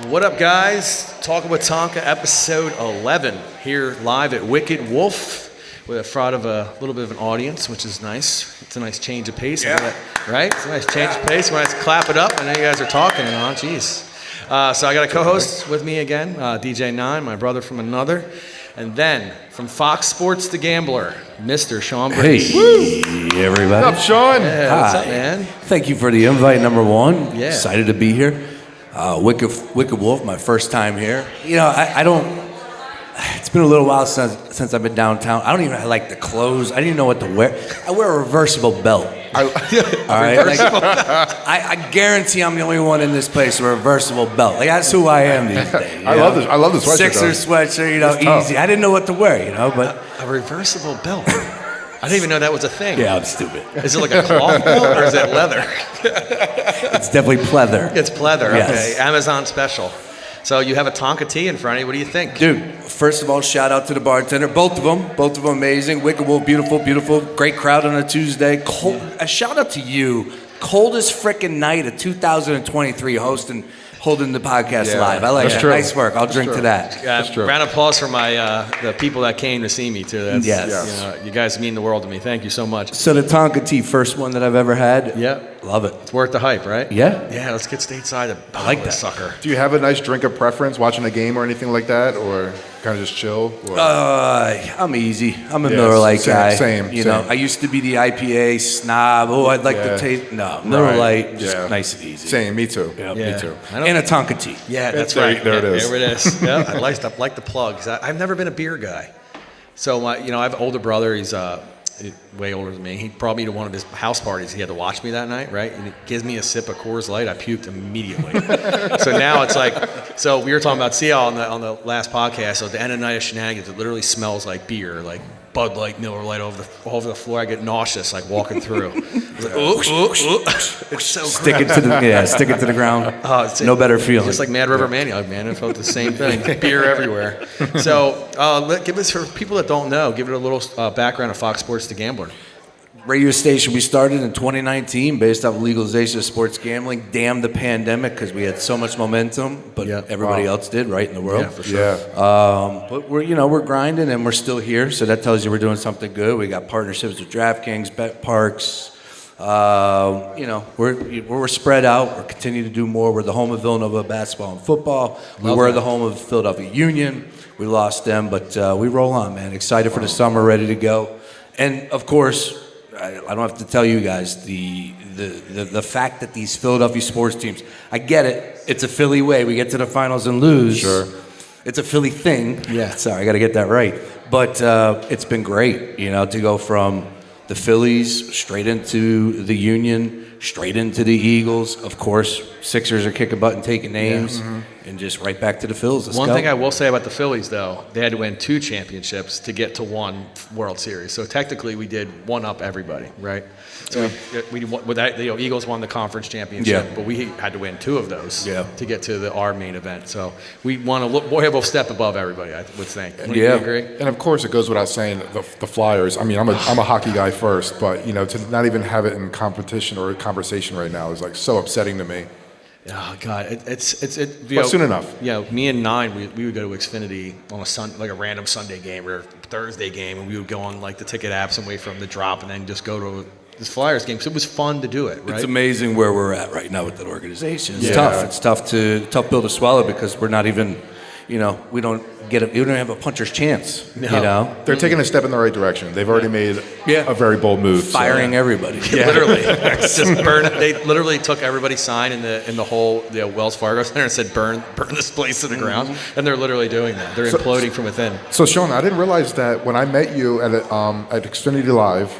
What up, guys? Talking with Tonka, episode 11, here live at Wicked Wolf with a front of a little bit of an audience, which is nice. It's a nice change of pace, right? It's a nice change of pace. When I clap it up, I know you guys are talking and on. Jeez. So I got a co-host with me again, DJ9, my brother from another, and then from Fox Sports The Gambler, Mr. Sean Brady. Hey, everybody. What's up, Sean? Yeah, what's up, man? Thank you for the invite, number one. Yeah. Excited to be here. Wicked Wolf, my first time here. You know, I don't, it's been a little while since I've been downtown. I don't even like the clothes. I didn't even know what to wear. I wear a reversible belt. All right? Like, I guarantee I'm the only one in this place with a reversible belt. Like, that's who I am these days. I love this sweatshirt. Sixers sweatshirt, you know, easy. I didn't know what to wear, you know, but. A reversible belt. I didn't even know that was a thing. Yeah, I'm stupid. Is it like a cloth belt or is it leather? It's definitely pleather. It's pleather, Yes. Okay. Amazon special. So you have a Tonka tea in front of you. What do you think? Dude, first of all, shout out to the bartender. Both of them amazing. Wicked Wolf, beautiful. Great crowd on a Tuesday. Cold, a shout out to you. Coldest frickin' night of 2023 holding the podcast live. I like that. True. Nice work. I'll drink to that. That's true. Round of applause for my the people that came to see me too. That's, Yes. You guys mean the world to me. Thank you so much. So the Tonka tea, first one that I've ever had. Yeah. Love it. It's worth the hype, right? Yeah. Yeah, let's get stateside. I like that sucker. Do you have a nice drink of preference watching a game or anything like that, or kind of just chill? Or? I'm easy. I'm a Miller Lite guy. Same. You know, I used to be the IPA snob. Oh, I'd like to taste. No, Miller Lite, just nice and easy. Same. Me too. Yep. Me too. And a Tonka tea. Yeah, that's There- right. there it is. There it is. Yeah, I like the plugs. I've never been a beer guy. So I have an older brother. He's way older than me. He brought me to one of his house parties. He had to watch me that night, right? And he gives me a sip of Coors Light. I puked immediately. So now it's like, so we were talking about Seal on the last podcast. So at the end of the night of shenanigans, it literally smells like beer, like Bud Light, Miller Light all over the floor. I get nauseous, like walking through. It's like, it's so Stick it to the ground. No better feeling. Just like Mad River Mania, man. I felt the same thing. Beer everywhere. So give us, for people that don't know, give it a little background of Fox Sports The Gambler. Radio station we started in 2019 based off legalization of sports gambling. Damn the pandemic because we had so much momentum, but everybody else did, right, in the world. Yeah, for sure. Yeah. But we're grinding and we're still here, so that tells you we're doing something good. We got partnerships with DraftKings, Bet Parks. We're spread out. We're continuing to do more. We're the home of Villanova basketball and football. We were the home of Philadelphia Union. We lost them, but we roll on, man. Excited for the summer, ready to go. And of course, I don't have to tell you guys the fact that these Philadelphia sports teams, I get it. It's a Philly way. We get to the finals and lose. Sure. It's a Philly thing. Yeah. Sorry, I got to get that right. But it's been great, to go from the Phillies straight into the Union, straight into the Eagles. Of course, Sixers are kicking butt and taking names, and just right back to the Phils. Let's One go. thing I will say about the Phillies, though, they had to win 2 championships to get to 1 World Series. So technically, we did one up everybody, right? So the Eagles won the conference championship, but we had to win 2 of those to get to our main event. So we have a step above everybody, I would think. Would you agree? And of course, it goes without saying the Flyers. I mean, I'm a hockey guy first, but to not even have it in competition or conversation right now is like so upsetting to me. Oh God, it's But soon enough. Me and Nine, we would go to Xfinity on a random Sunday game or Thursday game, and we would go on like the ticket apps and wait for them to drop, and then just go to this Flyers game. So it was fun to do it. Right? It's amazing where we're at right now with that organization. It's tough. It's tough pill to swallow because we're not even, we don't have a puncher's chance. No. They're taking a step in the right direction. They've already made a very bold move. Firing everybody. Literally, it's just burn. They literally took everybody's sign in the whole Wells Fargo Center and said burn this place to the ground, and they're literally doing that. They're imploding from within. So Sean, I didn't realize that when I met you at Xfinity Live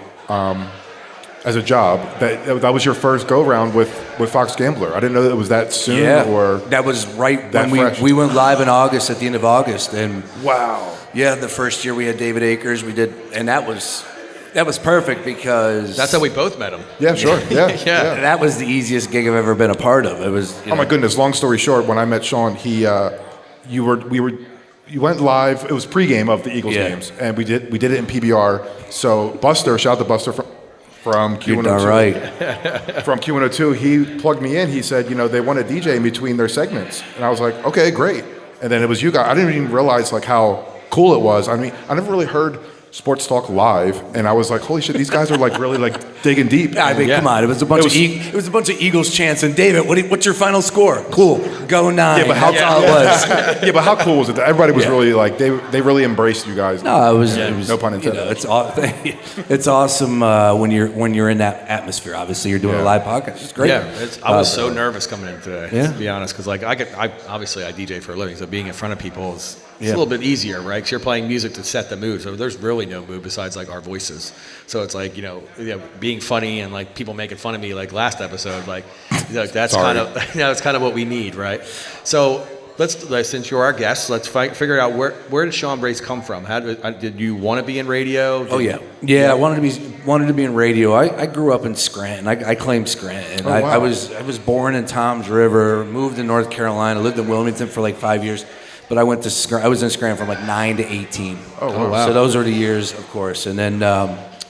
as a job, that was your first go round with Fox Gambler. I didn't know that it was that soon. Yeah, or that was right that when fresh. we went live in August, at the end of August, and wow. Yeah, the first year we had David Akers. We did, and that was perfect because That's how we both met him. Yeah, sure. Yeah. that was the easiest gig I've ever been a part of. It was. Oh my goodness! Long story short, when I met Sean, you went live. It was pregame of the Eagles games, and we did it in PBR. So Buster, shout out to Buster from from You're Q102. darn right. From Q102, he plugged me in. He said, they want a DJ in between their segments. And I was like, okay, great. And then it was you guys. I didn't even realize like how cool it was. I mean, I never really heard Sports Talk live, and I was like, holy shit, these guys are like really like digging deep. I mean, come on, it was a bunch of Eagles chants. And David, what's your final score? Cool, go 9. Yeah, but how That's all it was. yeah, but how cool was it? Everybody was really like they really embraced you guys. No, it was no pun intended. It's awesome when you're in that atmosphere. Obviously, you're doing a live podcast. It's great. Yeah, I was so nervous coming in today, Yeah. to be honest, because like I obviously I DJ for a living, so being in front of people is a little bit easier, right? Because you're playing music to set the mood, so there's really no mood besides like our voices. So it's like being funny and like people making fun of me like last episode, like that's kind of it's kind of what we need, right? So since you're our guest, let's figure out where did Sean Brace come from? How did you want to be in radio? I wanted to be in radio. I grew up in Scranton. I claim Scranton. Wow. I was born in Toms River, moved to North Carolina, lived in Wilmington for like 5 years. But I was in Scranton from like 9 to 18. Oh, wow. So those are the years, of course. And then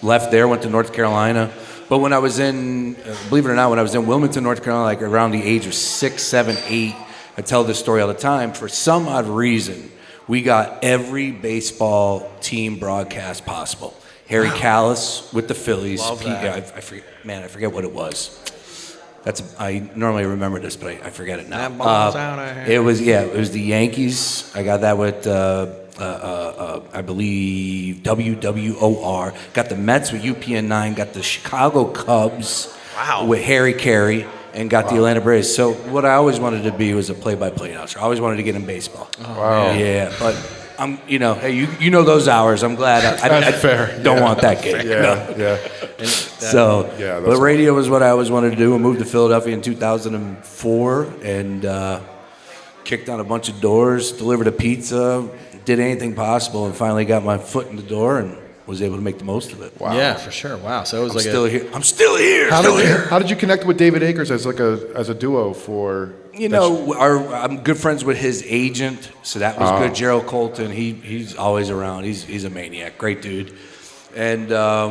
left there, went to North Carolina. But when I was believe it or not, when I was in Wilmington, North Carolina, like around the age of 6, 7, 8, I tell this story all the time. For some odd reason, we got every baseball team broadcast possible. Harry Callis with the Phillies. Love that. I forget what it was. I normally remember this, but I forget it now. That ball's out of here. It was the Yankees. I got that with I believe WWOR. Got the Mets with UPN9. Got the Chicago Cubs with Harry Carey, and got the Atlanta Braves. So what I always wanted to be was a play-by-play announcer. I always wanted to get in baseball. Wow. Yeah, but I'm hey, you know those hours. I'm glad I fair. don't want that gig. Yeah. But radio was what I always wanted to do. I moved to Philadelphia in 2004 and kicked on a bunch of doors, delivered a pizza, did anything possible, and finally got my foot in the door and was able to make the most of it. Wow. Yeah, for sure. Wow. So it was I'm still here. How did you connect with David Akers as a duo for? I'm good friends with his agent, so that was good. Gerald Colton, he's always around. He's a maniac, great dude. And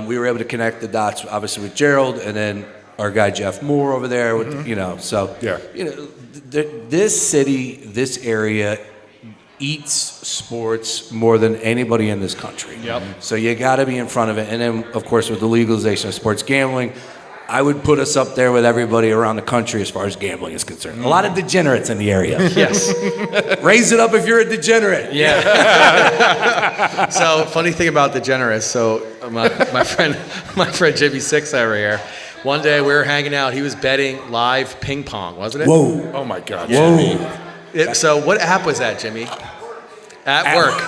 we were able to connect the dots, obviously, with Gerald, and then our guy Jeff Moore over there. With, this city, this area eats sports more than anybody in this country. Yep. So you got to be in front of it. And then, of course, with the legalization of sports gambling, I would put us up there with everybody around the country as far as gambling is concerned. A lot of degenerates in the area. Yes. Raise it up if you're a degenerate. Yeah. So funny thing about degenerates. So my friend Jimmy Six over here. One day we were hanging out. He was betting live ping pong, wasn't it? Whoa. Oh my God. Whoa. So what app was that, Jimmy? At work.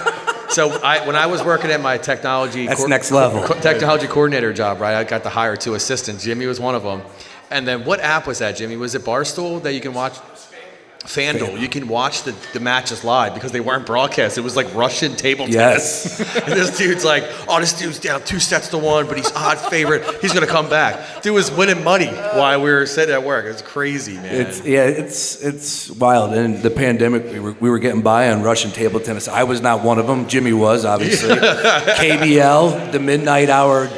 So when I was working at my technology next level. Technology coordinator job, right? I got to hire 2 assistants. Jimmy was one of them. And then what app was that, Jimmy? Was it Barstool that you can watch? FanDuel. You can watch the matches live because they weren't broadcast. It was like Russian table tennis. Yes. And this dude's like, this dude's down 2-1, but he's odd favorite. He's gonna come back. Dude was winning money while we were sitting at work. It's crazy, man. It's wild. And the pandemic, we were getting by on Russian table tennis. I was not one of them. Jimmy was, obviously. KBL, the midnight hour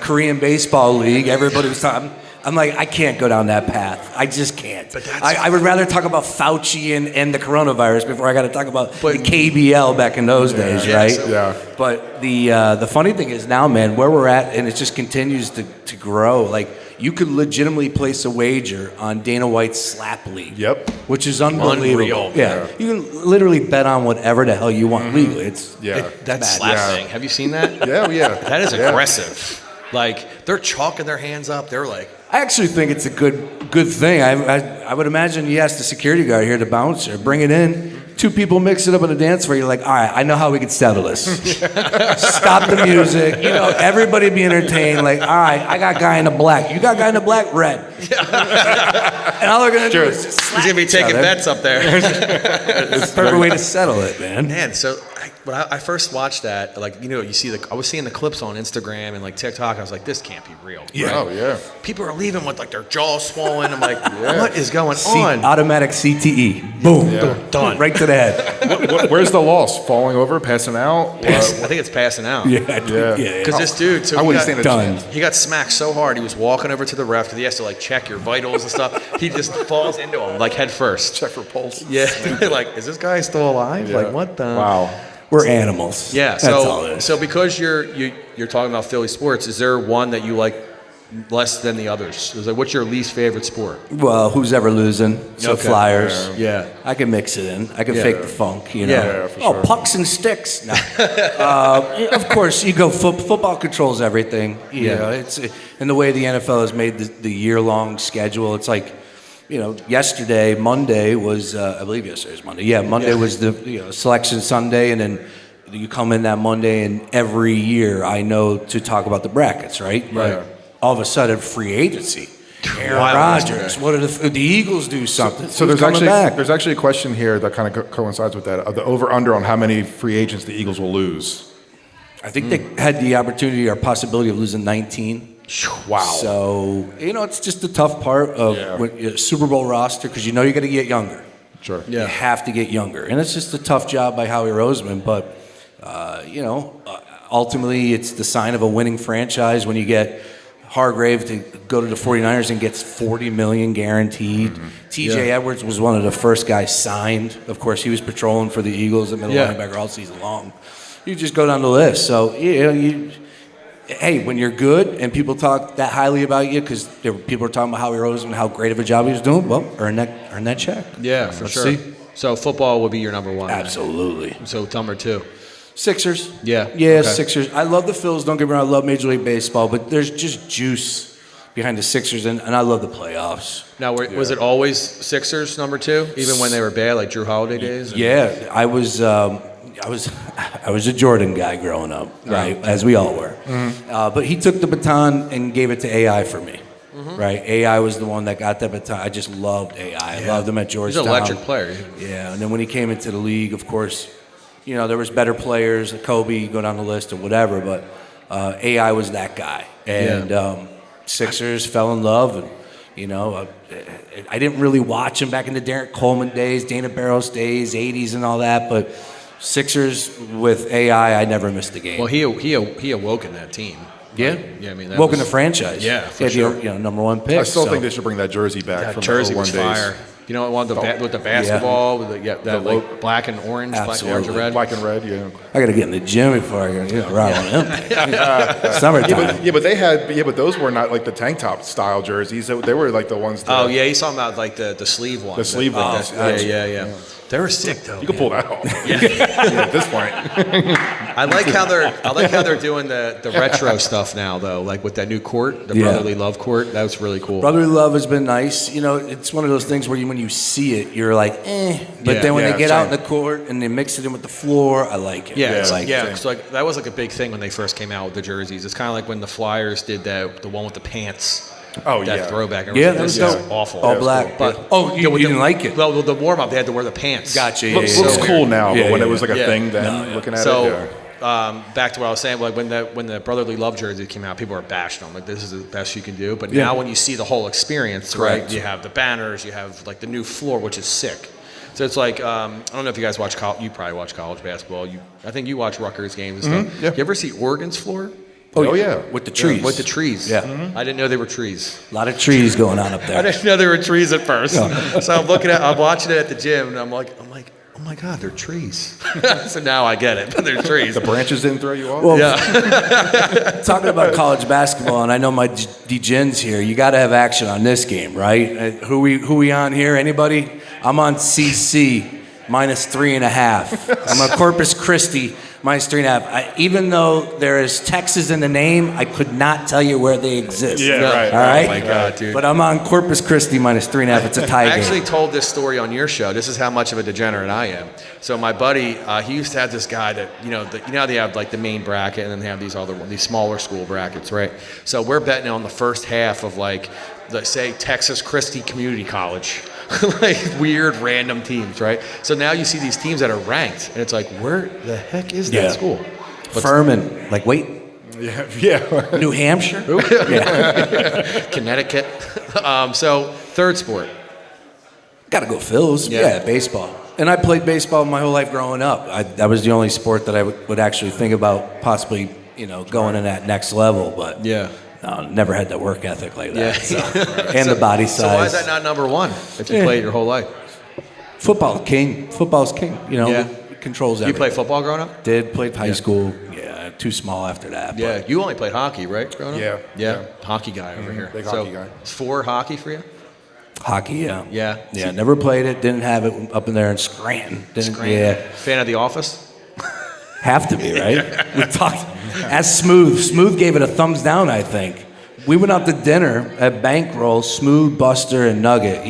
Korean baseball league. Everybody was talking. I'm like, I can't go down that path. I just can't. But I would rather talk about Fauci and the coronavirus before I got to talk about the KBL back in those days, right? Yeah. But the funny thing is now, man, where we're at, and it just continues to grow. Like, you could legitimately place a wager on Dana White's Slap League. Yep. Which is unbelievable. Unreal. Yeah. You can literally bet on whatever the hell you want legally. That bad. slap thing. Have you seen that? Yeah. That is aggressive. Like, they're chalking their hands up. They're like... I actually think it's a good thing. I would imagine you ask the security guard here, the bouncer, bring it in. 2 people mix it up on a dance floor. You're like, all right, I know how we can settle this. Stop the music. Everybody be entertained. Like, all right, I got guy in the black. You got guy in the black? Red. And all they're going to do is just slap He's going to be taking bets up there. It's the perfect way to settle it, man. Man, so when I first watched that, like, you know, I was seeing the clips on Instagram and like TikTok. I was like, this can't be real. Yeah. Right? Oh, yeah. People are leaving with like their jaws swollen. I'm like, what is going on? Automatic CTE. Boom. Yeah. Done. Right to the head. Where's the loss? Falling over, passing out? I think it's passing out. Yeah. Because this dude, I wouldn't he stand a done. chance. he got smacked so hard, he was walking over to the ref because he has to like check your vitals and stuff. He just falls into him like head first. Check for pulse. Yeah. Like, is this guy still alive? Yeah. Like, what the? Wow. We're animals. Yeah. That's all it is. So because you're talking about Philly sports, is there one that you like less than the others? Is like, what's your least favorite sport? Well, who's ever losing? So Okay. Flyers. Yeah. I can mix it in. I can Yeah. fake the funk, you know. Yeah, for Oh, sure. pucks and sticks. No. Of course, you go football controls everything. You know, it's and the way the NFL has made the year-long schedule. It's like, you know, Monday was I believe yesterday was Monday. Yeah, Monday was the selection Sunday, and then you come in that Monday, and every year I know to talk about the brackets, right? Right. All of a sudden, free agency. Aaron Wild Rodgers. yesterday. What are the Eagles do something? So Who's there's coming back? actually a question here that kind of coincides with that. The over/under on how many free agents the Eagles will lose. I think they had the opportunity or possibility of losing 19. Wow. So, it's just the tough part of Super Bowl roster because you got to get younger. Sure. Yeah. You have to get younger. And it's just a tough job by Howie Roseman. But, ultimately, it's the sign of a winning franchise when you get Hargrave to go to the 49ers and gets $40 million guaranteed. TJ Edwards was one of the first guys signed. Of course, he was patrolling for the Eagles at middle linebacker all season long. You just go down the list. So, hey, when you're good and people talk that highly about you because people are talking about Howie Roseman, how great of a job he was doing, well, earn that check. Yeah, for Let's sure. see. So football would be your number one. then. Absolutely. So number two. Sixers. Yeah. Yeah, Okay. Sixers. I love the Phils. Don't get me wrong. I love Major League Baseball, but there's just juice behind the Sixers, and I love the playoffs. Now, was it always Sixers number two, even when they were bad, like Drew Holiday days? Yeah, I was a Jordan guy growing up, right? As we all were. But he took the baton and gave it to AI for me. Right? AI was the one that got that baton. I just loved AI. I loved him at He's Georgetown. an electric player. Yeah, and then when he came into the league, of course, there was better players, Kobe, go down the list or whatever, but AI was that guy. And Sixers fell in love, and I didn't really watch him back in the Derek Coleman days, Dana Barros days, 80s and all that, but Sixers with AI, I never missed a game. Well, he awoke in that team. Yeah, Yeah, I mean, that woken was- the franchise. Yeah, for He had the, sure. number one pick. I still so. think they should bring that jersey back That from jersey the was 01 days. fire. You know, with the basketball, with that like black and orange, black and orange Absolutely. and red. Black and red, yeah. I got to get in the gym before I go ride on him. Summertime. But those were not like the tank top style jerseys. They were like the ones that Oh yeah, he's talking about like the sleeve ones. The sleeve ones. Yeah. They were sick though. you can pull that off. Yeah. At this point. I like how they're doing the retro stuff now though, like with that new court, the Yeah. brotherly love court. That was really cool. Brotherly love has been nice. It's one of those things where when you see it, you're like, eh. But Yeah. then when Yeah, they get out in same. the court and they mix it in with the floor, I like it. Yeah, Yeah, it's like- yeah. same. It's like that was like a big thing when they first came out with the jerseys. It's kind of like when the Flyers did the one with the pants. Oh, that yeah. throwback. Yeah, that this was is dope. awful. All was black. cool. But you didn't like it. Well, the warm up they had to wear the pants. Gotcha. Looks yeah. cool now, Yeah, but when yeah, it was like a yeah. thing then, looking at So, it, yeah. back to what I was saying, like when the brotherly love jersey came out, people were bashing them. Like this is the best you can do. But Yeah. now when you see the whole experience, Correct. right? You have the banners, you have like the new floor, which is sick. So it's like I don't know if you guys watch you probably watch college basketball. I think you watch Rutgers games and stuff. yeah. You ever see Oregon's floor? Oh, yeah. With the trees. With the trees. Yeah. I didn't know they were trees. A lot of trees going on up I there. didn't know they were trees at first. So I'm watching it at the gym, and I'm like, oh my God, they're trees. So now I get it, but they're trees. The branches didn't throw you off? Well, Yeah. talking about college basketball, and I know my D-Gens here, you got to have action on this game, right? Who we on here? Anybody? I'm on CC minus 3.5. I'm on Corpus Christi minus 3.5. Even though there is Texas in the name, I could not tell you where they exist. Yeah, right. All right. Oh my God, dude. But I'm on Corpus Christi minus 3.5. It's a tie I game. actually told this story on your show. This is how much of a degenerate I am. So my buddy, he used to have this guy that how they have like the main bracket and then they have these smaller school brackets, right? So we're betting on the first half of like, let's say Texas Christi Community College. like weird random teams, right? So now you see these teams that are ranked, and it's like, where the heck is that school? Furman, like wait, Yeah. New Hampshire, Connecticut. So third sport. gotta go Phils. Yeah, baseball. And I played baseball my whole life growing up. That was the only sport that I would actually think about possibly, going in that next level. But never had that work ethic like that. So. And the body size. So why is that not number one if you played your whole life? Football's king. Football's king. It controls everything. You play football growing up? Played high school. Yeah, too small after that. Yeah, you only played hockey, right, growing up? Yeah. Hockey guy over here. Big hockey guy. It's 4 hockey for you? Hockey, yeah. Yeah. Never played it. Didn't have it up in there in Scranton. Yeah. Fan of The Office? Have to be, right? We talked. Ask Smooth. Smooth gave it a thumbs down, I think. We went out to dinner at Bankroll, Smooth, Buster, and Nugget.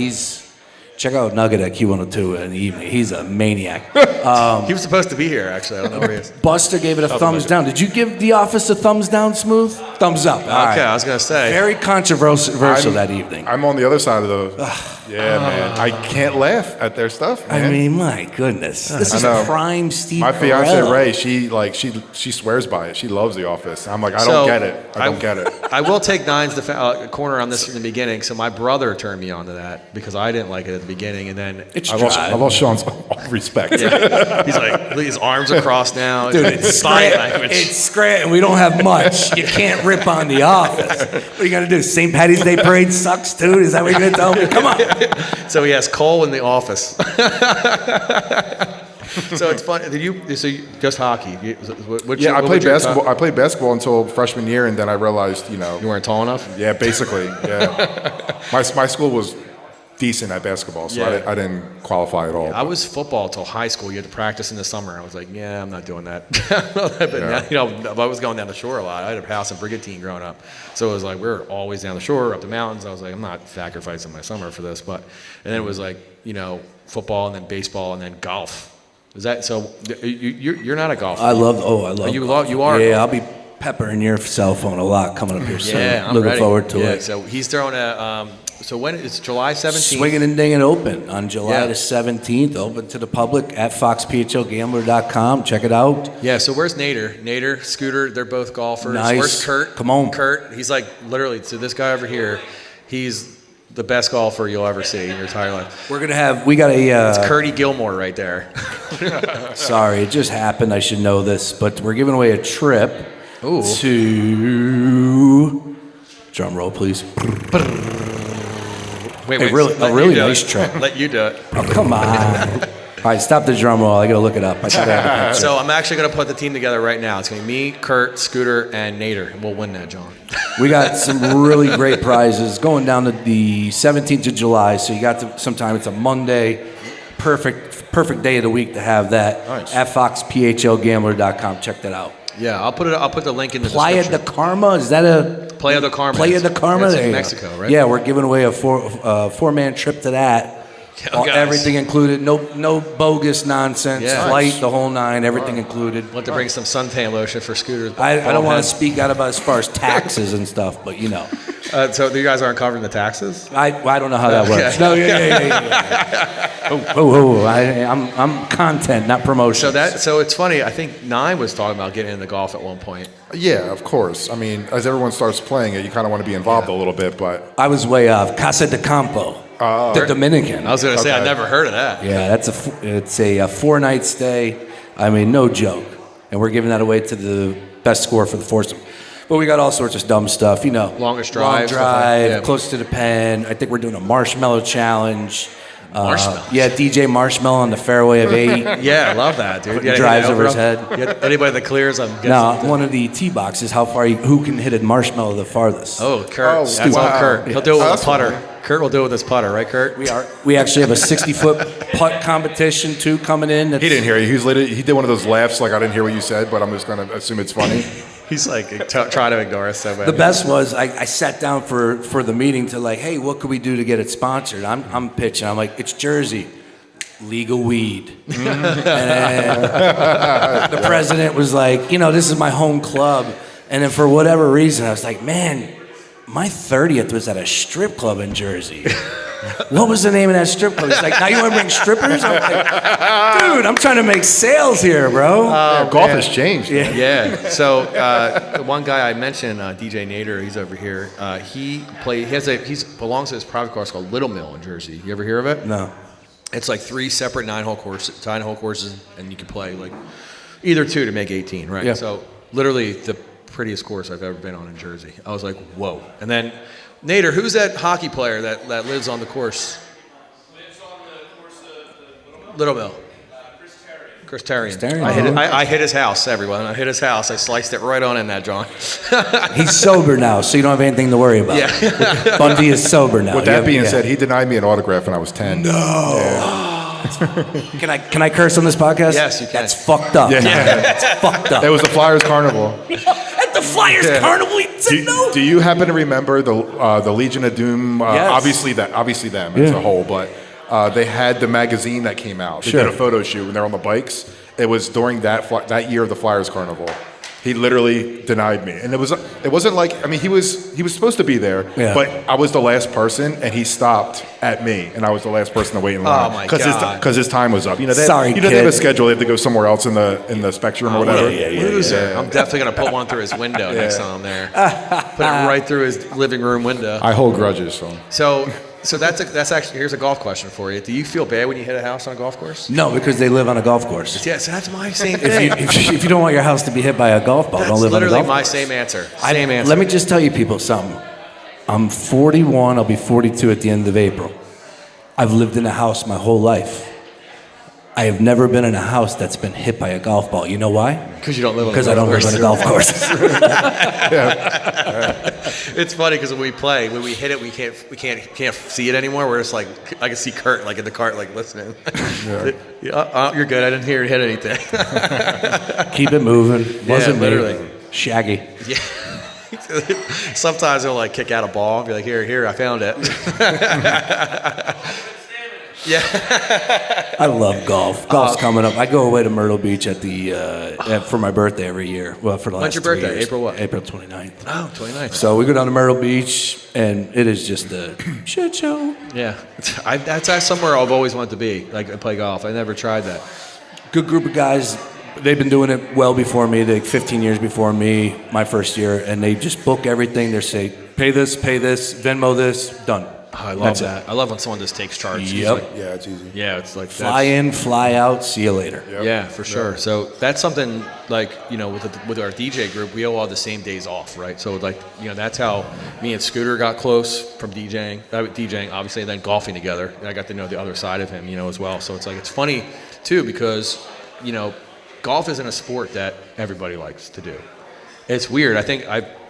Check out Nugget at Q102 in the evening. He's a maniac. He was supposed to be here, actually. I don't know where he is. Buster gave it a thumbs down. Did you give The Office a thumbs down, Smooth? Thumbs up. All right. I was going to say. Very controversial that evening. I'm on the other side of the. Man. I can't laugh at their stuff, man. I mean, my goodness. This is prime Steve My fiance Carell. Ray, she swears by it. She loves The Office. I'm like, I don't get it. I don't get it. I will take Nine's corner on this in the beginning. So my brother turned me on to that because I didn't like it at the beginning, and then I lost Sean's respect. he's like, his arms are crossed now. Dude, it's body Scranton. language. It's Scranton. We don't have much. You can't rip on The Office. What are you going to do? St. Patty's Day parade sucks, too? Is that what you're going to tell me? Come on. So he has Cole in The Office. So it's fun. So you just hockey? I played basketball. I played basketball until freshman year, and then I realized, You weren't tall enough? Yeah, basically. Yeah. My school was decent at basketball, so I didn't qualify at all. I was football till high school. You had to practice in the summer. I was like, I'm not doing that. But now, I was going down the shore a lot. I had a house in Brigantine growing up, so it was like we were always down the shore, up the mountains. I was like, I'm not sacrificing my summer for this. And then it was like, football and then baseball and then golf. Is that so? You're not a golfer. I love golf. You are. Yeah, I'll be peppering your cell phone a lot coming up here soon. I'm looking ready. forward to it. So he's throwing a. So when it's July 17th. Swinging and Dinging Open on July the 17th, open to the public at foxphogambler.com. Check it out. Yeah, so where's Nader? Nader, Scooter, they're both golfers. Nice. Where's Kurt? Come on. Kurt, he's like literally, so this guy over here, he's the best golfer you'll ever see in your entire life. We got a... It's Curdy Gilmore right there. Sorry, it just happened. I should know this, but we're giving away a trip to... Drum roll, please. Wait, a really nice trip. Let you do it. Oh, come on. All right, stop the drum roll. I got to look it up. I thought I had a picture. So I'm actually going to put the team together right now. It's going to be me, Kurt, Scooter, and Nader, and we'll win that, John. We got some really great prizes going down to the 17th of July, so you got some time. It's a Monday. Perfect day of the week to have that. Nice. At foxphogambler.com. Check that out. Yeah, I'll put the link in the Playa description. de Karma, is that a... Playa de Karma. Playa de Karma? It's There in you go. Mexico, right? Yeah, we're giving away a four-man trip to that. Guys. Everything included. No bogus nonsense. Yeah. Flight, the whole nine, everything included. We'll have to bring some suntan lotion for Scooter's. I don't want to bald speak out about as far as taxes and stuff, but head. So you guys aren't covering the taxes? I don't know how that works. No, yeah. I'm content, not promotion. So it's funny. I think Nine was talking about getting into golf at one point. Yeah, of course. I mean, as everyone starts playing it, you kind of want to be involved a little bit, but I was way off. Casa de Campo, the Dominican. I was going to say I Okay. never heard of that. Yeah, it's a 4-night stay. I mean, no joke. And we're giving that away to the best score for the foursome. But we got all sorts of dumb stuff, Longest drive, Long stuff drive, like- yeah. close to the pen. I think we're doing a marshmallow challenge. Marshmallows? Yeah, DJ Marshmallow on the fairway of 8. Yeah, I love that, dude. He drives over his head. Anybody that clears, I'm guessing. No, one of the tee boxes, who can hit a marshmallow the farthest. Oh, Kurt. Oh, That's wow. all Kurt. He'll do it with That's a putter. funny. Kurt will do it with his putter, right, Kurt? We actually have a 60-foot putt competition, too, coming in. he didn't hear you. He did one of those laughs like I didn't hear what you said, but I'm just going to assume it's funny. He's like trying to ignore us so bad. The best was I sat down for the meeting to like, hey, what could we do to get it sponsored? I'm pitching. I'm like, it's Jersey, legal weed. And the president was like, this is my home club. And then for whatever reason, I was like, man, my 30th was at a strip club in Jersey. what was the name of that strip club? He's like, now you want to bring strippers? I'm like, dude, I'm trying to make sales here, bro. Golf has changed. Yeah. Yeah. So the one guy I mentioned, DJ Nader, he's over here. He belongs to this private course called Little Mill in Jersey. You ever hear of it? No. It's like 3 separate 9-hole courses, and you can play like either 2 to make 18, right? Yeah. So literally the prettiest course I've ever been on in Jersey. I was like, whoa. And then Nader, who's that hockey player that lives on the course? Lives on the course of Little Mill. Chris Terry. Chris Terrian. I hit his house, everyone. I hit his house. I sliced it right on in that, John. He's sober now, so you don't have anything to worry about. Yeah. Bundy is sober now. With that being said, he denied me an autograph when I was 10. Can I curse on this podcast? Yes, you can. That's fucked up. Yeah. That's fucked up. It was the Flyers Carnival. At the Flyers Carnival, he said no. Do you happen to remember the Legion of Doom? Yes. Obviously them as a whole, but they had the magazine that came out. They Sure. did a photo shoot when they're on the bikes. It was during that year of the Flyers Carnival. He literally denied me, and it wasn't like, I mean, he was supposed to be there, but I was the last person, and he stopped at me, and I was the last person to wait in line. Oh my God! Because his time was up. You know, Sorry, they have a kid. schedule. They have to go somewhere else in the spectrum or whatever. Loser. I'm definitely gonna put one through his window next time I'm there. Put it right through his living room window. I hold grudges, so. So that's actually, here's a golf question for you. Do you feel bad when you hit a house on a golf course? No, because they live on a golf course. Yes, that's my same thing. If you don't want your house to be hit by a golf ball, That's don't live on a literally golf my course. same answer. Same answer. Let me just tell you people something. I'm 41. I'll be 42 at the end of April. I've lived in a house my whole life. I have never been in a house that's been hit by a golf ball. You know why? Because you don't live on a Because I don't live on a golf course. It's funny because when we hit it, we can't see it anymore. We're just like, I can see Kurt like in the cart, like listening. You're good. I didn't hear it hit anything. Keep it moving. Wasn't me. literally. Shaggy. Yeah. Sometimes he'll like kick out a ball and be like, here, I found it. Yeah. I love golf. Golf's coming up. I go away to Myrtle Beach at the for my birthday every year. Well, for the last When's your 3 birthday? years. April what? April 29th. Oh, 29th. So we go down to Myrtle Beach, and it is just a shit show. Yeah. That's somewhere I've always wanted to be, like play golf. I never tried that. Good group of guys. They've been doing it well before me. They 15 years before me, my first year, and they just book everything. They say, pay this, Venmo this, done. Oh, I love That's that. I love when someone just takes charge. Yep. Like, Yeah, it's easy. yeah, it's like Fly in, fly out, see you later. Yep. Yeah, for sure. So that's something like, you know, with our DJ group, we all have the same days off, right? So like, you know, that's how me and Scooter got close from DJing, obviously, and then golfing together. And I got to know the other side of him, you know, as well. So it's like, it's funny too, because, you know, golf isn't a sport that everybody likes to do. It's weird. I think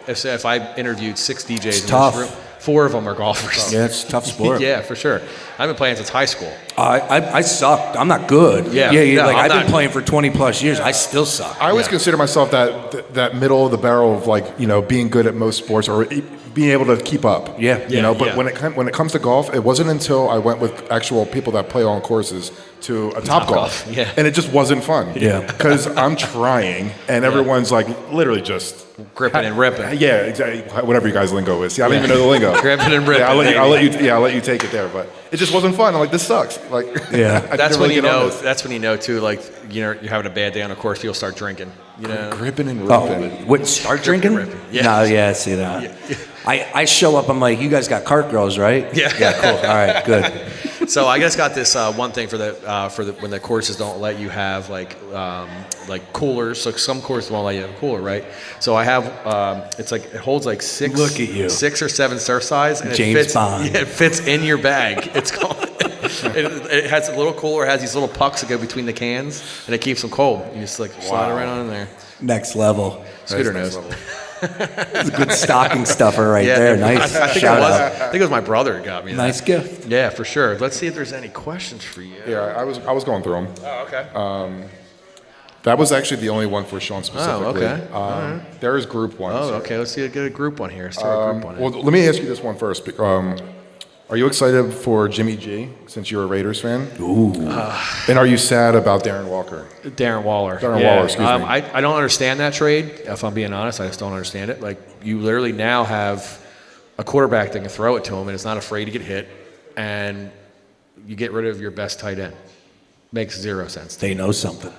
if I interviewed 6 DJs in tough. this room, 4 of them are golfers. Yeah, it's a tough sport. Yeah, for sure. I've been playing since high school. I suck. I'm not good. Yeah. Yeah. No, Like I'm I've not been playing for 20 plus years. I still suck. I always consider myself that middle of the barrel of, like, you know, being good at most sports or being able to keep up. Yeah. You know, but yeah. when it comes to golf, it wasn't until I went with actual people that play on courses to a Top Golf. Yeah. And it just wasn't fun. Yeah. Because I'm trying, and everyone's like literally just Gripping and ripping. Yeah, exactly. Whatever you guys' lingo is. Yeah, I don't even know the lingo. Gripping and ripping. Yeah, I'll baby. let you take it there, but it just wasn't fun. I'm like, this sucks. Like, Yeah. I That's didn't when really you get on know. this. That's when you know too. Like, you know, you're having a bad day on a course, you'll start drinking. You know, Gripping and Oh, ripping. what, start drinking? ripping. Yeah. No, yeah, see that. I show up, I'm like, you guys got cart girls, right? Yeah. Yeah, cool. All right, good. So I just got this one thing for the when the courses don't let you have like coolers. So some courses won't let you have a cooler, right? So I have it holds like 6. Look at you. 6 or 7 surf size, and James it fits. Bond. Yeah, it fits in your bag. It's called. It has a little cooler. It has these little pucks that go between the cans, and it keeps them cold. You just like slide it right on in there. Next level. Scooter Nice knows. level. That's a good stocking stuffer right there. Nice. I think Shout it was. out. I think it was my brother who got me that. Nice gift. Yeah, for sure. Let's see if there's any questions for you. Yeah, I was going through them. Oh, okay. That was actually the only one for Sean specifically. okay. There is group ones. Oh, okay. Let's get a group one here. Let's start a group one. Well, let me ask you this one first. Are you excited for Jimmy G since you're a Raiders fan? Ooh. And are you sad about Darren Walker? Darren Waller. Darren Waller, excuse me. I don't understand that trade. If I'm being honest, I just don't understand it. Like, you literally now have a quarterback that can throw it to him and is not afraid to get hit. and you get rid of your best tight end. Makes zero sense. They know something.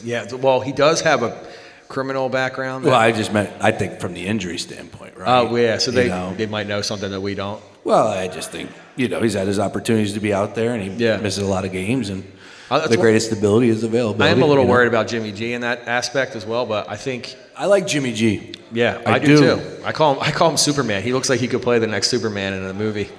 Yeah, well, he does have a criminal background. Well, I just meant, I think from the injury standpoint, right? Oh, yeah, so You they might know something that we don't. Well, I just think, he's had his opportunities to be out there, and he misses a lot of games, and the greatest ability is availability. I am a little worried about Jimmy G in that aspect as well, but I think... I like Jimmy G. Yeah, I do too. I call him Superman. He looks like he could play the next Superman in a movie.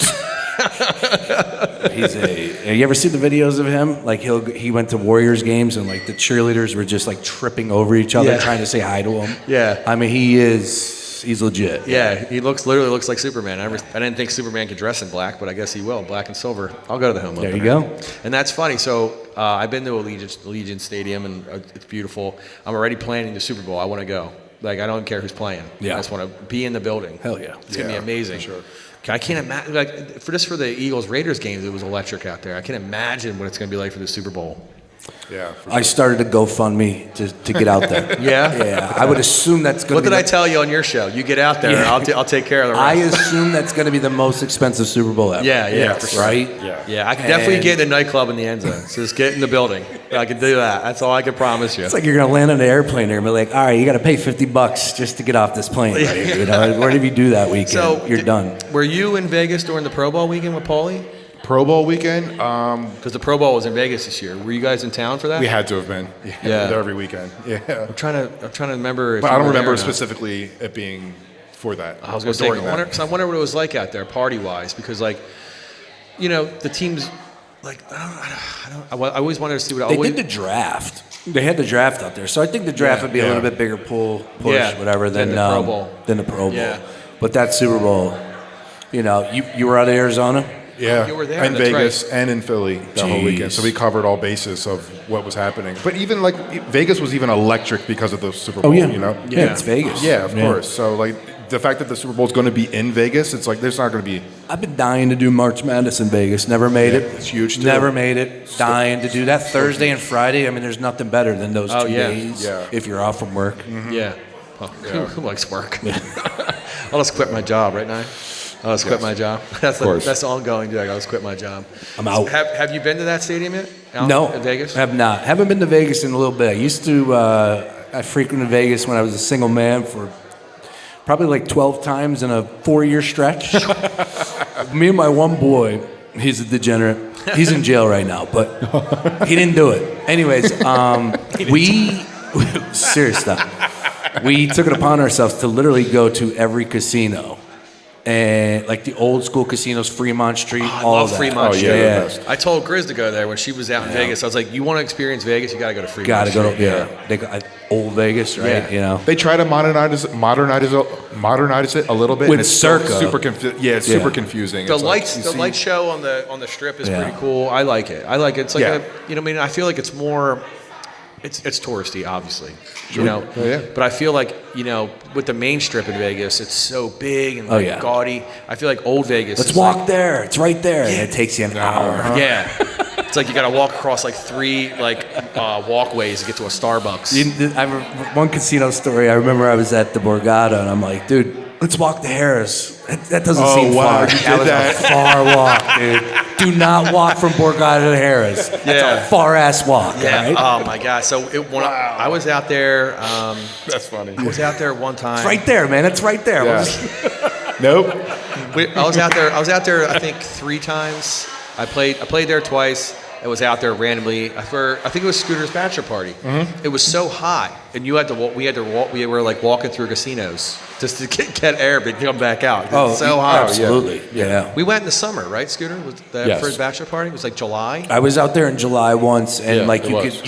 Have you ever seen the videos of him? Like he went to Warriors games and like the cheerleaders were just like tripping over each other trying to say hi to him. Yeah. I mean, he's legit. Yeah, he literally looks like Superman. I didn't think Superman could dress in black, but I guess he will, black and silver. I'll go to the home opener. There you go. And that's funny. So I've been to Allegiant Stadium, and it's beautiful. I'm already planning the Super Bowl. I want to go. Like, I don't care who's playing. Yeah. I just want to be in the building. Hell yeah. It's going to be amazing. For sure. I can't imagine, like, for the Eagles-Raiders games, it was electric out there. I can't imagine what it's going to be like for the Super Bowl. Yeah. For I started a GoFundMe to get out there. Yeah? Yeah. I would assume that's going to What did I tell you on your show? You get out there, and I'll take care of the rest. I assume that's going to be the most expensive Super Bowl ever. Yeah, for sure. Right? Yeah, I can definitely get in the nightclub in the end zone. So just get in the building. I can do that. That's all I can promise you. It's like you're going to land on an airplane here and be like, all right, you got to pay $50 just to get off this plane. Right? Whatever you do that weekend, So you're done. Were you in Vegas during the Pro Bowl weekend with Paulie? Pro Bowl weekend, Because the Pro Bowl was in Vegas this year. Were you guys in town for that? we had to have been. Yeah. There every weekend. Yeah. I'm trying to remember. If But you I don't were there remember or not. specifically it being for that. I was going to say, I wonder what it was like out there, party wise, because like, the teams, like I always wanted to see what They did the draft. They had the draft out there, so I think the draft would be a little bit bigger push, whatever, than the Pro Bowl. Yeah. But that Super Bowl, you were out of Arizona. Yeah, You were there, in that's Vegas right. and in Philly the whole weekend. So we covered all bases of what was happening. But even like Vegas was even electric because of the Super Bowl. Yeah, Yeah, it's Vegas. Yeah, of course. So like the fact that the Super Bowl is going to be in Vegas, it's like there's not going to be. I've been dying to do March Madness in Vegas. Never made it. It's huge, too. Never made it. Dying to do that Thursday and Friday. I mean, there's nothing better than those 2 days. Yeah. If you're off from work. Yeah. Well, who likes work? I'll just quit my job right now. I'll just quit my job. That's the ongoing joke. I'll just quit my job. I'm out. Have you been to that stadium yet? No, in Vegas? I have not. Haven't been to Vegas in a little bit. I used to. I frequented Vegas when I was a single man for probably like 12 times in a 4-year stretch. Me and my one boy, he's a degenerate. He's in jail right now, but he didn't do it. Anyways, serious stuff. We took it upon ourselves to literally go to every casino. And like the old school casinos, Fremont Street, all I love of that. Fremont Street. they're the best. I told Grizz to go there when she was out in Vegas. I was like, you want to experience Vegas, you got to go to Fremont Got to go Street. to They got old Vegas, right? Yeah. They try to modernize it a little bit. With and it's still Circa. super it's super confusing. The It's lights, like, the light show on the strip is Yeah. pretty cool. I like it. It's like Yeah. I feel like it's more. It's touristy, obviously, Yeah. But I feel like with the main strip in Vegas, it's so big and gaudy. I feel like old Vegas. Let's is walk there. It's right there. And it takes you an hour. Yeah, it's like you got to walk across like 3 walkways to get to a Starbucks. I have one casino story. I remember I was at the Borgata, and I'm like, dude, let's walk to Harris. That doesn't seem wow, far. you That did was that? a far walk, dude. Do not walk from Borgata to Harris. That's Yeah. a far-ass walk, Yeah. right? Oh my God. So I was out there. That's funny. I was out there one time. It's right there, man. It's right there. Yeah. Nope. I was out there. I think 3 times. I played there twice. I was out there randomly for I think it was Scooter's bachelor party. Mm-hmm. It was so hot, and you had to walk. We were like walking through casinos just to get air, but come back out. It was so hot. Absolutely. Yeah. We went in the summer, right, Scooter? Yes. For his bachelor party? It was like July. I was out there in July once, and Yeah, like it was.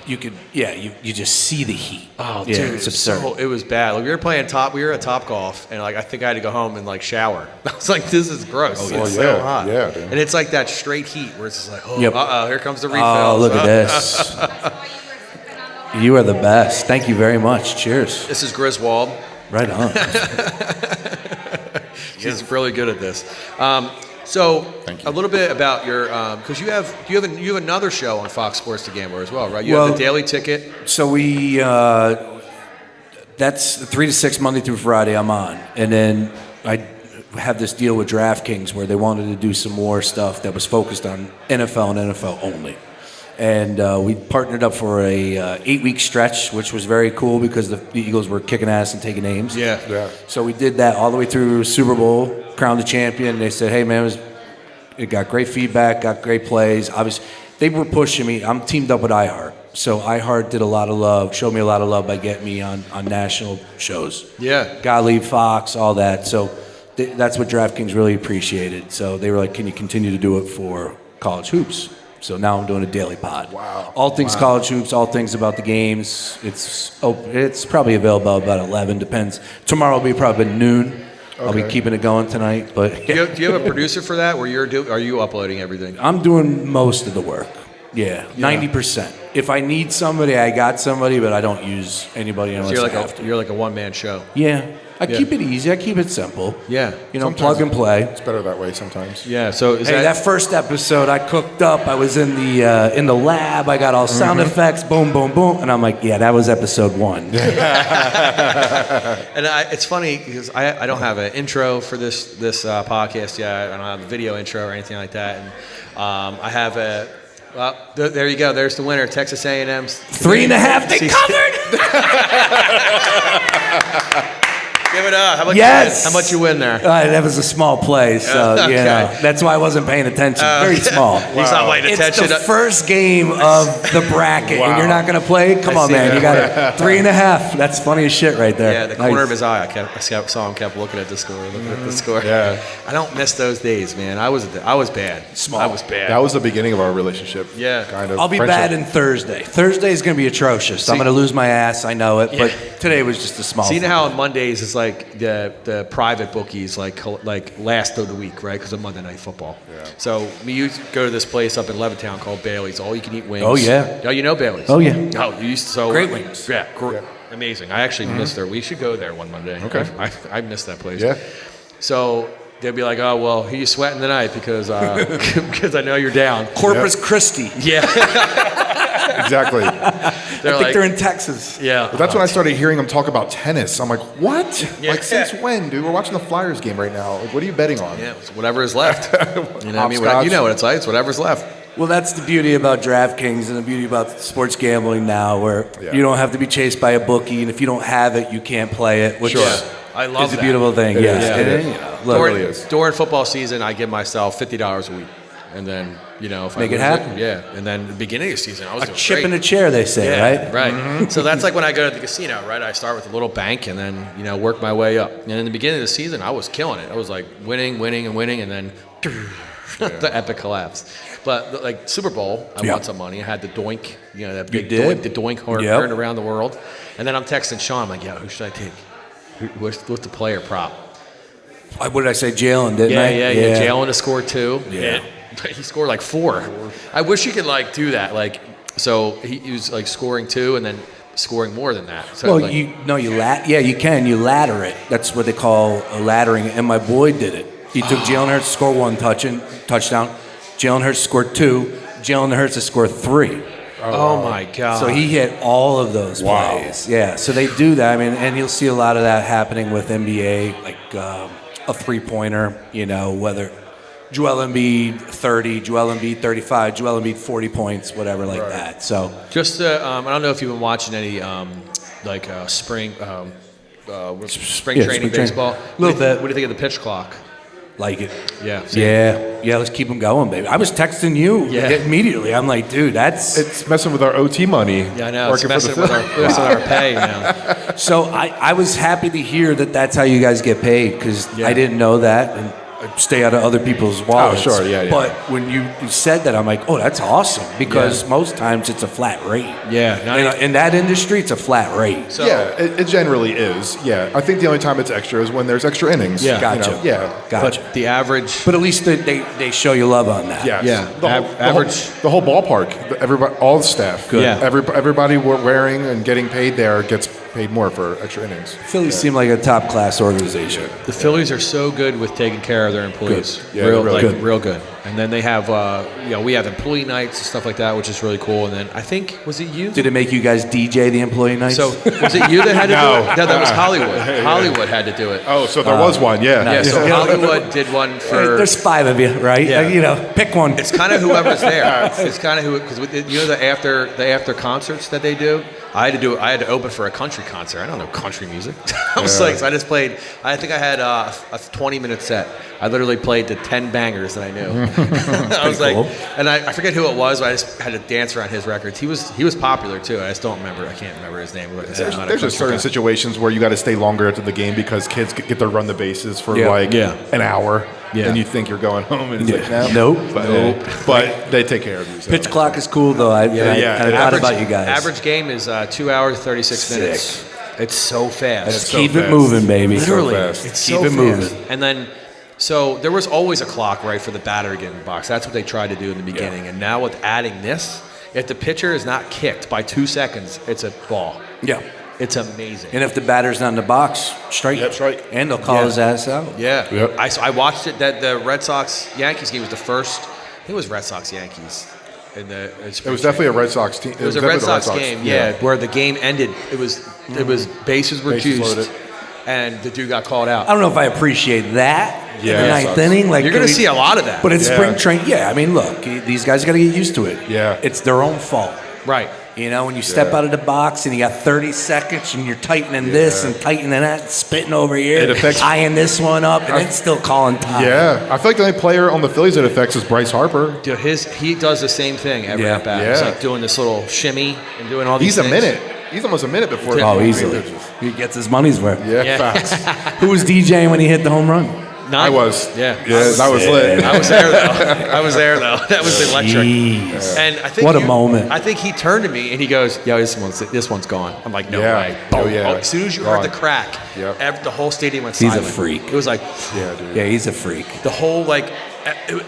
you just see the heat. Oh, yeah, dude, it's absurd. it was bad. Like, we were at Top Golf, and like I think I had to go home and like shower. I was like, this is gross. yeah. It's Oh, so yeah. hot. Yeah, dude. And it's like that straight heat where it's just like, Yep. here comes the refill. Oh, look at this. You are the best. Thank you very much. Cheers. This is Griswold. Right on. He's really good at this. So Thank you. a little bit about your because you have another show on Fox Sports The Gambler as well, right? You have Well- the Daily Ticket. So we, that's 3 to 6 Monday through Friday I'm on. And then have this deal with DraftKings where they wanted to do some more stuff that was focused on NFL and NFL only. And we partnered up for a 8-week stretch, which was very cool because the Eagles were kicking ass and taking names. Yeah. So we did that all the way through Super Bowl, crowned the champion. They said, hey, man, it got great feedback, got great plays. Obviously, they were pushing me. I'm teamed up with iHeart. So iHeart did a lot of love, showed me a lot of love by getting me on national shows. Yeah. Gottlieb, Fox, all that. So that's what DraftKings really appreciated. So they were like, can you continue to do it for college hoops? So now I'm doing a daily pod. Wow. All things college hoops, all things about the games. It's probably available about 11, depends. Tomorrow will be probably noon. I'll be keeping it going tonight. But Do you have a producer for that where are you uploading everything? I'm doing most of the work. Yeah, 90%. If I need somebody, I got somebody, but I don't use anybody unless So I have to. you're like a one-man show. Yeah. I keep it easy. I keep it simple. Yeah. Plug and play. It's better that way sometimes. Yeah. So that first episode, I cooked up. I was in the lab. I got all sound effects. Boom, boom, boom. And I'm like, yeah, that was episode 1. And it's funny because I don't have an intro for this podcast yet. I don't have a video intro or anything like that. And I have there you go. There's the winner. Texas A&M's 3.5. They covered. Give it up. How much Yes. How much you win there? That was a small play, so that's why I wasn't paying attention. Very small. He's not paying attention. It's the first game of the bracket, and you're not going to play? Come on, man. You got it. 3.5. That's funny as shit right there. Yeah, the corner of his eye. I saw him kept looking at the score. Yeah. I don't miss those days, man. I was bad. Small. I was bad. That was the beginning of our relationship. Yeah. Kind of. I'll be friendship. bad in Thursday. Thursday is going to be atrocious. I'm going to lose my ass. I know it, but today was just a small. See how on Mondays it's like the private bookies like last of the week, right? Because of Monday Night Football. Yeah. So we used to go to this place up in Levittown called Bailey's. All you can eat wings. Oh yeah. Oh, you know Bailey's. Oh yeah. Oh, you used to Great wings. Yeah. Amazing. I actually missed there. We should go there one Monday. Okay. I missed that place. Yeah. So they'd be like, oh well, who you sweating tonight because because I know you're down. Corpus Christi. Yeah. Exactly. They're in Texas. Yeah. But that's when I started hearing them talk about tennis. I'm like, what? Yeah. Like, since when, dude? We're watching the Flyers game right now. Like, what are you betting on? Yeah, it's whatever is left. You know what I mean? Hopscotch. You know what it's like. It's whatever's left. Well, that's the beauty about DraftKings and the beauty about sports gambling now, where you don't have to be chased by a bookie, and if you don't have it, you can't play it, which I love is a that. beautiful thing. It Yes, is. it It is. is. Look, really is. During football season, I give myself $50 a week, and then if Make I it lose happen. yeah. And then the beginning of the season, I was a doing chip great. in a chair, they say, Yeah, right? right. So that's like when I go to the casino, right? I start with a little bank and then, work my way up. And in the beginning of the season, I was killing it. I was like winning, and then the epic collapse. But like Super Bowl, I won some money. I had the doink, that big did? doink, the doink heard around the world. And then I'm texting Sean, I'm like, who should I take? What's the player prop? What did I say? Jalen, didn't I? Yeah. Jalen to score 2. Yeah. He scored like 4. I wish he could do that. So he was like scoring 2 and then scoring more than that. So Well, you can. You ladder it. That's what they call a laddering. And my boy did it. He took Jalen Hurts to score 1 touchdown. Jalen Hurts scored 2. Jalen Hurts to score 3. Oh my God! So he hit all of those plays. Yeah. So they do that. I mean, and you'll see a lot of that happening with NBA, like a 3-pointer. Whether Joel Embiid 30, Joel Embiid 35, Joel Embiid 40 points, whatever like that. So just I don't know if you've been watching any spring training baseball. A little bit. What do you think of the pitch clock? like it. Yeah. Yeah. Let's keep them going, baby. I was texting you immediately. I'm like, dude, It's messing with our OT money. Yeah, I know. It's Working messing for with the our pay now. So I was happy to hear that that's how you guys get paid, because I didn't know that, and I stay out of other people's wallets. Oh, sure, yeah. But when you said that, I'm like, oh, that's awesome, because most times it's a flat rate. Yeah. In that industry, it's a flat rate. So, yeah, it generally is. Yeah, I think the only time it's extra is when there's extra innings. Yeah. Gotcha. Gotcha. But the average. But at least they show you love on that. Yes. Yeah. The whole ballpark, everybody, all the staff. Good. Yeah. Everybody wearing and getting paid there gets paid more for extra innings. Phillies seem like a top class organization. The Phillies are so good with taking care of their employees. Good. Yeah, real really good. good. Real good. And then they have, we have employee nights and stuff like that, which is really cool. And then I think, was it you? Did it make you guys DJ the employee nights? So was it you that had to No. do it? No, that was Hollywood. Hollywood had to do it. Oh, so there was one, yeah. Yeah, so Hollywood did one for. There's 5 of you, right? Yeah. Pick one. It's kind of whoever's there. It's kind of who, because the after concerts that they do. I had to open for a country concert. I don't know country music. I was like, so I just played. I think I had a 20-minute set. I literally played the 10 bangers that I knew. I was like, and I forget who it was, but I just had to dance around his records. He was popular too. I just don't remember. I can't remember his name. There's just certain situations where you got to stay longer after the game because kids get to run the bases for an hour. Yeah. And you think you're going home, and it's like, Nope. But they take care of you. So. Pitch clock is cool, though. I thought about you guys. Average game is 2 hours, 36 minutes. It's so fast. Let's keep it moving, baby. Literally, fast. it's Keep so it moving. fast. And then, so there was always a clock, right, for the batter to get in the box. That's what they tried to do in the beginning. And now with adding this, if the pitcher is not kicked by 2 seconds, it's a ball. Yeah. It's amazing. And if the batter's not in the box, strike. Yep, strike. And they'll call his ass out. Yeah. Yep. I watched it. That the Red Sox-Yankees game was the first. I think it was Red Sox-Yankees. It was definitely a Red Sox team. It was a Red Sox game, where the game ended. It was bases were Bases juiced, loaded. and the dude got called out. I don't know if I appreciate that in the Yeah. ninth inning. Like You're going to see a lot of that. But it's Yeah. spring train. Yeah, I mean, look, these guys got to get used to it. Yeah. It's their own fault. Right. You know, when you step out of the box and you got 30 seconds and you're tightening this and tightening that, spitting over here, It affects- tying this one up, and it's still calling time. Yeah, I feel like the only player on the Phillies it affects is Bryce Harper. Dude, he does the same thing every Yeah. at bat. He's Yeah. like doing this little shimmy and doing all these He's things. a minute. He's almost a minute before. Oh, he easily. pitches. He gets his money's worth. Yeah, Yeah. facts. Who was DJing when he hit the home run? I was. Yeah. Yeah, that was lit. I was there though. That was electric. Jeez. And I think What a moment. I think he turned to me and he goes, "Yo, this one's gone." I'm like, "No Yeah. way!" Oh, Boom. yeah. As soon as you heard the Gone. crack, Yep. the whole stadium went He's a silent. freak. It was like Yeah, dude. Yeah, he's a freak. the whole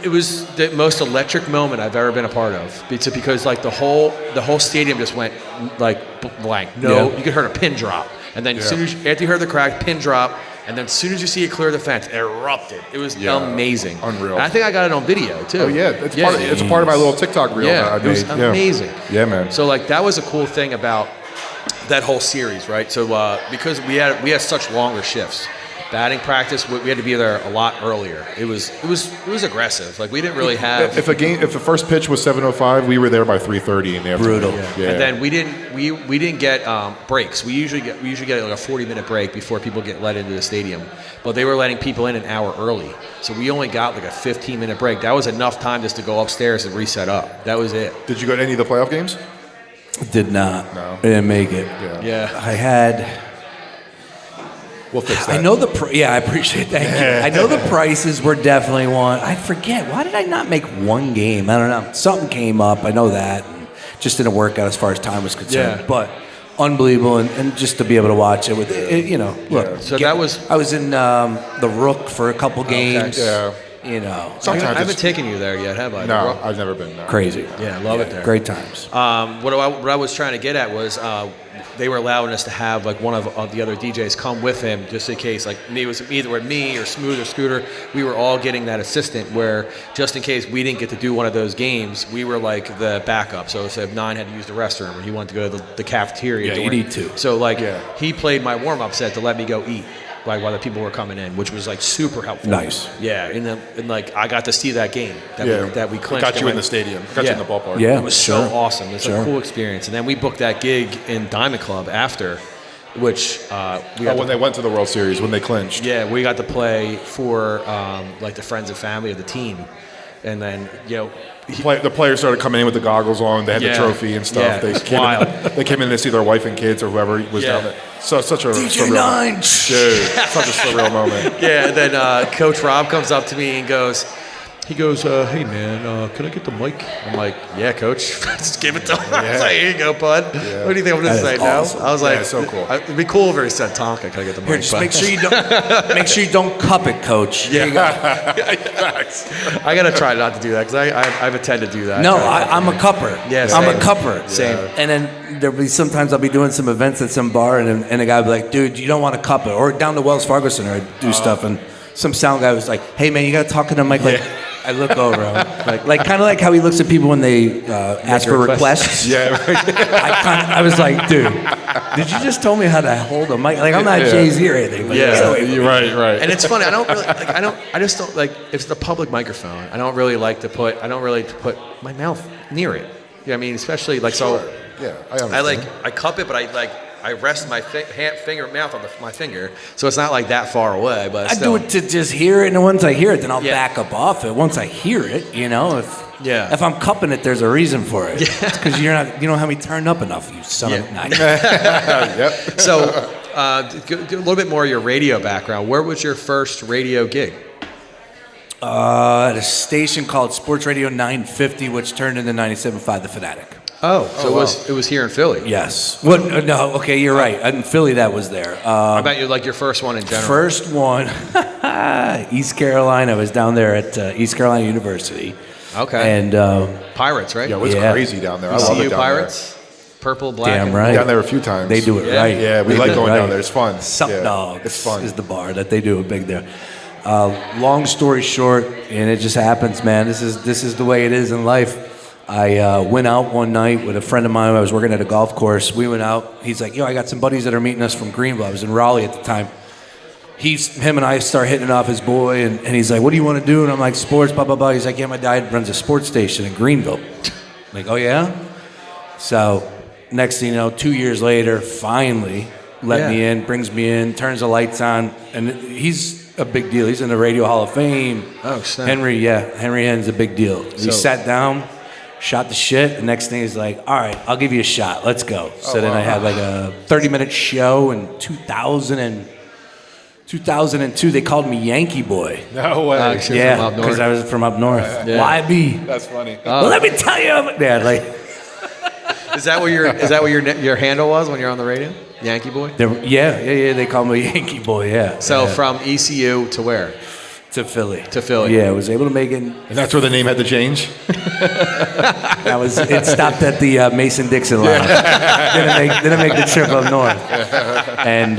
it was the most electric moment I've ever been a part of. Because like the whole stadium just went like blank. No, Yeah. you could hear a pin drop, and then as soon as after you heard the crack, pin drop. And then as soon as you see it clear the fence, it erupted. It was amazing. Unreal. And I think I got it on video, too. Oh yeah, it's a part of my little TikTok reel that I made. it was amazing. Yeah, man. So like that was a cool thing about that whole series, right? So because we had such longer shifts, batting practice we had to be there a lot earlier. It was aggressive. Like we didn't really have. If the first pitch was 7:05, we were there by 3:30 in the afternoon. Brutal. Yeah. And then we didn't get breaks. We usually get like a 40-minute break before people get let into the stadium. But they were letting people in an hour early, so we only got like a 15-minute break. That was enough time just to go upstairs and reset up. That was it. Did you go to any of the playoff games? Did not. No. I didn't make it. Yeah. I had. We'll fix that. I know I appreciate that. I know the prices were definitely one. I forget. Why did I not make one game? I don't know. Something came up. I know that. And just didn't work out as far as time was concerned. Yeah. But unbelievable. And just to be able to watch it with it, look. So that was. I was in the Rook for a couple games. Yeah. I Sometimes haven't it's- taken you there yet, have I? No, I've never been there. Crazy. Yeah, I love it there. Great times. What I was trying to get at was they were allowing us to have like one of the other DJs come with him just in case. Like it was either me or Smooth or Scooter. We were all getting that assistant where just in case we didn't get to do one of those games, we were like the backup. So if Nine had to use the restroom or he wanted to go to the cafeteria, Yeah, you need to. So like he played my warm-up set to let me go eat. Like while the people were coming in, which was like super helpful. Nice. Yeah, and like I got to see that game that we clinched. Got and you in went- the stadium. Got you in the ballpark. Yeah. It was so awesome. It's a cool experience. And then we booked that gig in Diamond Club after, which we got when they went to the World Series, when they clinched. we got to play for like the friends and family of the team. And then, The players started coming in with the goggles on. They had the trophy and stuff. Yeah, They it's came wild. They came in to see their wife and kids or whoever was down there. So such a DJ surreal, Nine. dude, such a surreal moment. yeah. And then Coach Rob comes up to me and goes, hey man, can I get the mic? I'm like, yeah, coach, just give it to him. I was like, here you go, bud. What do you think I'm gonna say now? awesome. I was like, Yeah, so cool. It'd be cool if he said Tonka. Can I get the mic? Here, just But- make sure you don't cup it, coach. Yeah, I gotta try not to do that because I've attempted to do that. No, I'm a cupper. Yeah, I'm a same. cupper. Same. And then there'll be sometimes I'll be doing some events at some bar, and a guy will be like, dude, you don't want to cup it. Or down to Wells Fargo Center, I do stuff, and some sound guy was like, hey, man, you got to talk to the mic like, I look over, I'm like kind of like how he looks at people when they ask for requests. Yeah. I was like, dude, did you just tell me how to hold a mic? Like, I'm not Jay-Z or anything. But You're right. And it's funny. I don't really like. I just don't like. If it's the public microphone, I don't really like to put. I don't really to put my mouth near it. You know what I mean? Especially like so. Yeah, I understand. I cup it, but I rest my mouth on my finger, so it's not like that far away. But I still. do it to just hear it, and once I hear it, then I'll back up off it. Once I hear it, you know, if I'm cupping it, there's a reason for it. It's because you don't have me turned up enough, you son of a knife. Yep. So, a little bit more of your radio background. Where was your first radio gig? At a station called Sports Radio 950, which turned into 97.5 The Fanatic. Oh, so it was here in Philly. Yes. What? No. Okay, you're right. In Philly, that was there. I bet you like your first one in general. First one, East Carolina. I was down there at East Carolina University. Okay. And Pirates, right? Yeah, it was crazy down there. I love ECU it down Pirates, purple, black. damn and- right. there. Down there a few times. They do it Yeah. right. Yeah, we They like do it going right. down there. It's fun. Sup Yeah, Dogs it's fun. is the bar that they do it big there. Long story short, and it just happens, man. This is the way it is in life. I went out one night with a friend of mine. I was working at a golf course. We went out. He's like, yo, I got some buddies that are meeting us from Greenville. I was in Raleigh at the time. Him and I start hitting it off his boy, and he's like, what do you want to do? And I'm like, sports, blah, blah, blah. He's like, yeah, my dad runs a sports station in Greenville. I'm like, oh, yeah? So next thing you know, 2 years later, finally let me in, brings me in, turns the lights on, and he's a big deal. He's in the Radio Hall of Fame. Oh, snap. Henry Henn's a big deal. We sat down, shot the shit. The next thing he's like, all right, I'll give you a shot. Let's go. So then I had like a 30-minute show in 2002. They called me Yankee Boy. No way. Yeah, because I was from up north. YB. That's funny. Well, let me tell you. Yeah, like, Is that what your handle was when you're on the radio? Yankee Boy? yeah. They called me Yankee Boy, yeah. So yeah. from ECU to where? To Philly. To Philly. Yeah, I was able to make it. And that's where the name had to change? It stopped at the Mason-Dixon line. didn't make the trip up north. And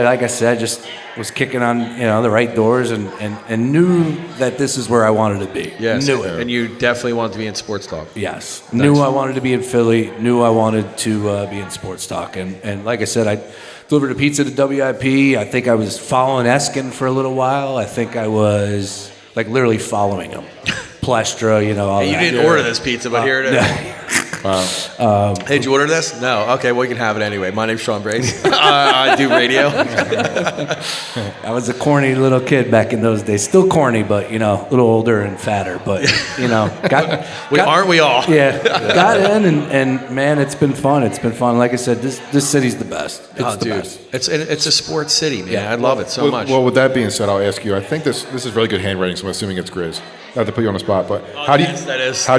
like I said, just was kicking on the right doors and knew that this is where I wanted to be. Yes. Knew it. And you definitely wanted to be in sports talk. Yes. Knew I wanted to be in Philly. Knew I wanted to be in sports talk. And like I said, I delivered a pizza to WIP. I think I was following Eskin for a little while. I think I was like literally following him. Plestra, all You that. didn't order this pizza, but here it is. Wow. Hey, did you order this? No. Okay, well, you can have it anyway. My name's Sean Brace. I do radio. I was a corny little kid back in those days. Still corny, but, a little older and fatter. But, Aren't we all? Yeah. Got in, and man, it's been fun. It's been fun. Like I said, this city's the best. It's the best. It's a sports city, man. Yeah. I love it so much. Well, with that being said, I'll ask you. I think this is really good handwriting, so I'm assuming it's Grizz. Not to put you on the spot, but how do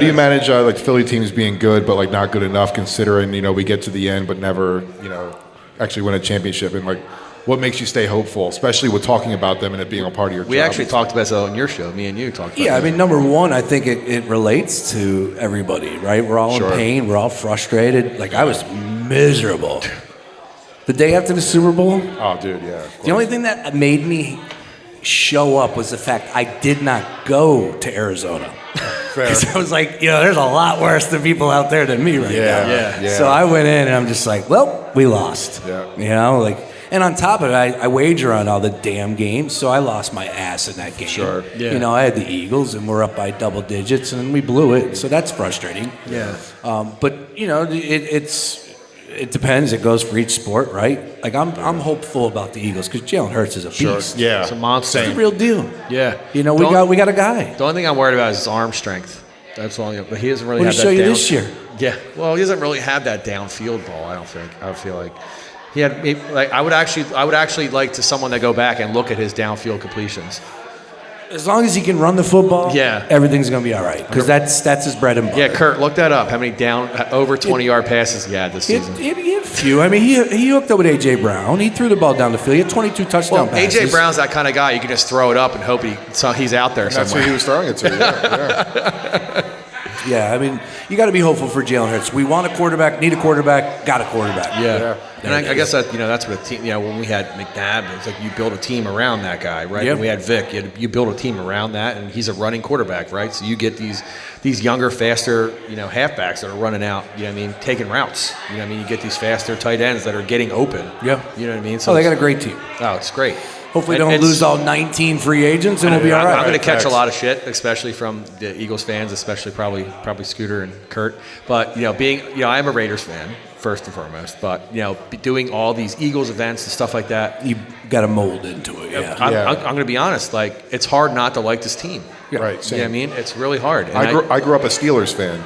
you manage like Philly teams being good but like not good enough, considering we get to the end but never actually win a championship, and like what makes you stay hopeful, especially with talking about them and it being a part of your job? We actually talked about that on your show. Me and you talked about Yeah, that. I mean, number one, I think it relates to everybody, right? We're all in pain. We're all frustrated. Like, I was miserable. The day after the Super Bowl, Oh, dude, yeah. the only thing that made me show up was the fact I did not go to Arizona. Because I was like, there's a lot worse than people out there than me right now. Yeah. So I went in and I'm just like, well, we lost. Yeah. And on top of it, I wager on all the damn games, so I lost my ass in that game. Sure. Yeah. I had the Eagles, and we're up by double digits, and we blew it, so that's frustrating. Yeah. But it depends. It goes for each sport, right? Like I'm hopeful about the Eagles because Jalen Hurts is a beast. Yeah. It's a monster. It's the real deal. Yeah. We got a guy. The only thing I'm worried about is his arm strength. That's all. But he doesn't really What have did he that show you down. this year? Yeah. Well, he doesn't really have that downfield ball. I don't think. I feel like he had. I would actually like to someone to go back and look at his downfield completions. As long as he can run the football, Yeah. everything's gonna be all right. Because that's his bread and butter. Yeah, Kurt, look that up. How many over 20-yard passes he had this He season? had a few. I mean, he hooked up with A.J. Brown. He threw the ball down the field. He had 22 touchdown passes. A.J. Brown's that kind of guy. You can just throw it up and hope he's out there That's who somewhere. he was throwing it to. Yeah. Yeah, I mean, you got to be hopeful for Jalen Hurts. We want a quarterback, need a quarterback, got a quarterback. Yeah. And I guess that that's what a team. When we had McNabb, it's like you build a team around that guy, right? Yep. When we had Vic, you build a team around that, and he's a running quarterback, right? So you get these younger, faster, halfbacks that are running out. Taking routes. You get these faster tight ends that are getting open. Yeah. You know what I mean? So they got a great team. Oh, it's great. Hopefully, don't lose all 19 free agents, and we'll be all right. I'm going to catch a lot of shit, especially from the Eagles fans, especially probably Scooter and Kurt. But I'm a Raiders fan first and foremost. But doing all these Eagles events and stuff like that, you got to mold into it. Yeah. I'm going to be honest. Like, it's hard not to like this team. Yeah. Right. Same. You know what I mean? It's really hard. And I grew up a Steelers fan.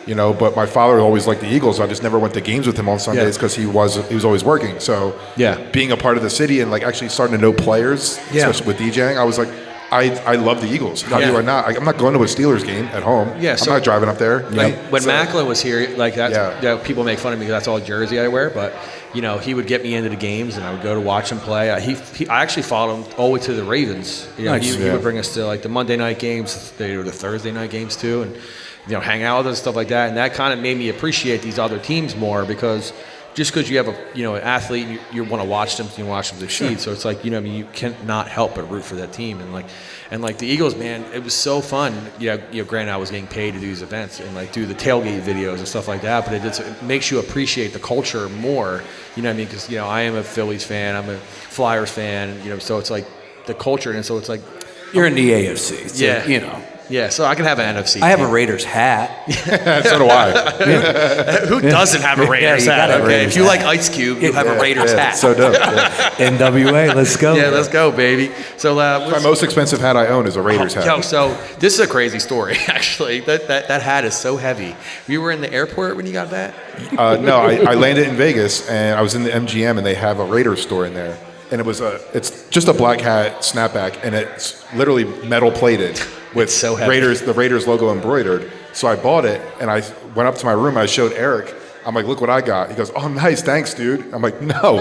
But my father always liked the Eagles. I just never went to games with him on Sundays because he was always working. So being a part of the city and like actually starting to know players, especially with DJing, I was like, I love the Eagles. How do I not? I'm not going to a Steelers game at home. Yeah, so I'm not driving up there. When Macklin was here, like that, people make fun of me because that's all jersey I wear. But he would get me into the games, and I would go to watch him play. I actually followed him all the way to the Ravens. He would bring us to like the Monday night games, the Thursday night games too, and hang out with us and stuff like that. And that kind of made me appreciate these other teams more because just because you have an athlete, you want to watch them, you watch them succeed. So it's like, you cannot help but root for that team. And like the Eagles, man, it was so fun. Granted, I was getting paid to do these events and like do the tailgate videos and stuff like that, but it makes you appreciate the culture more. You know what I mean? Because I am a Phillies fan, I'm a Flyers fan, so it's like the culture, and so it's like you're in the AFC. So, Yeah, so I can have an NFC. I have a Raiders hat. So do I. Who doesn't have a Raiders hat? Okay, if you like Ice Cube, you have a Raiders hat. So dope. NWA, let's go. Yeah, let's go, baby. So my most expensive hat I own is a Raiders hat. So this is a crazy story, actually. That hat is so heavy. You were in the airport when you got that? No, I landed in Vegas, and I was in the MGM, and they have a Raiders store in there. And it's just a black hat snapback, and it's literally metal plated with the Raiders logo embroidered. So I bought it, and I went up to my room. I showed Eric. I'm like, look what I got. He goes, oh, nice, thanks, dude. I'm like, no,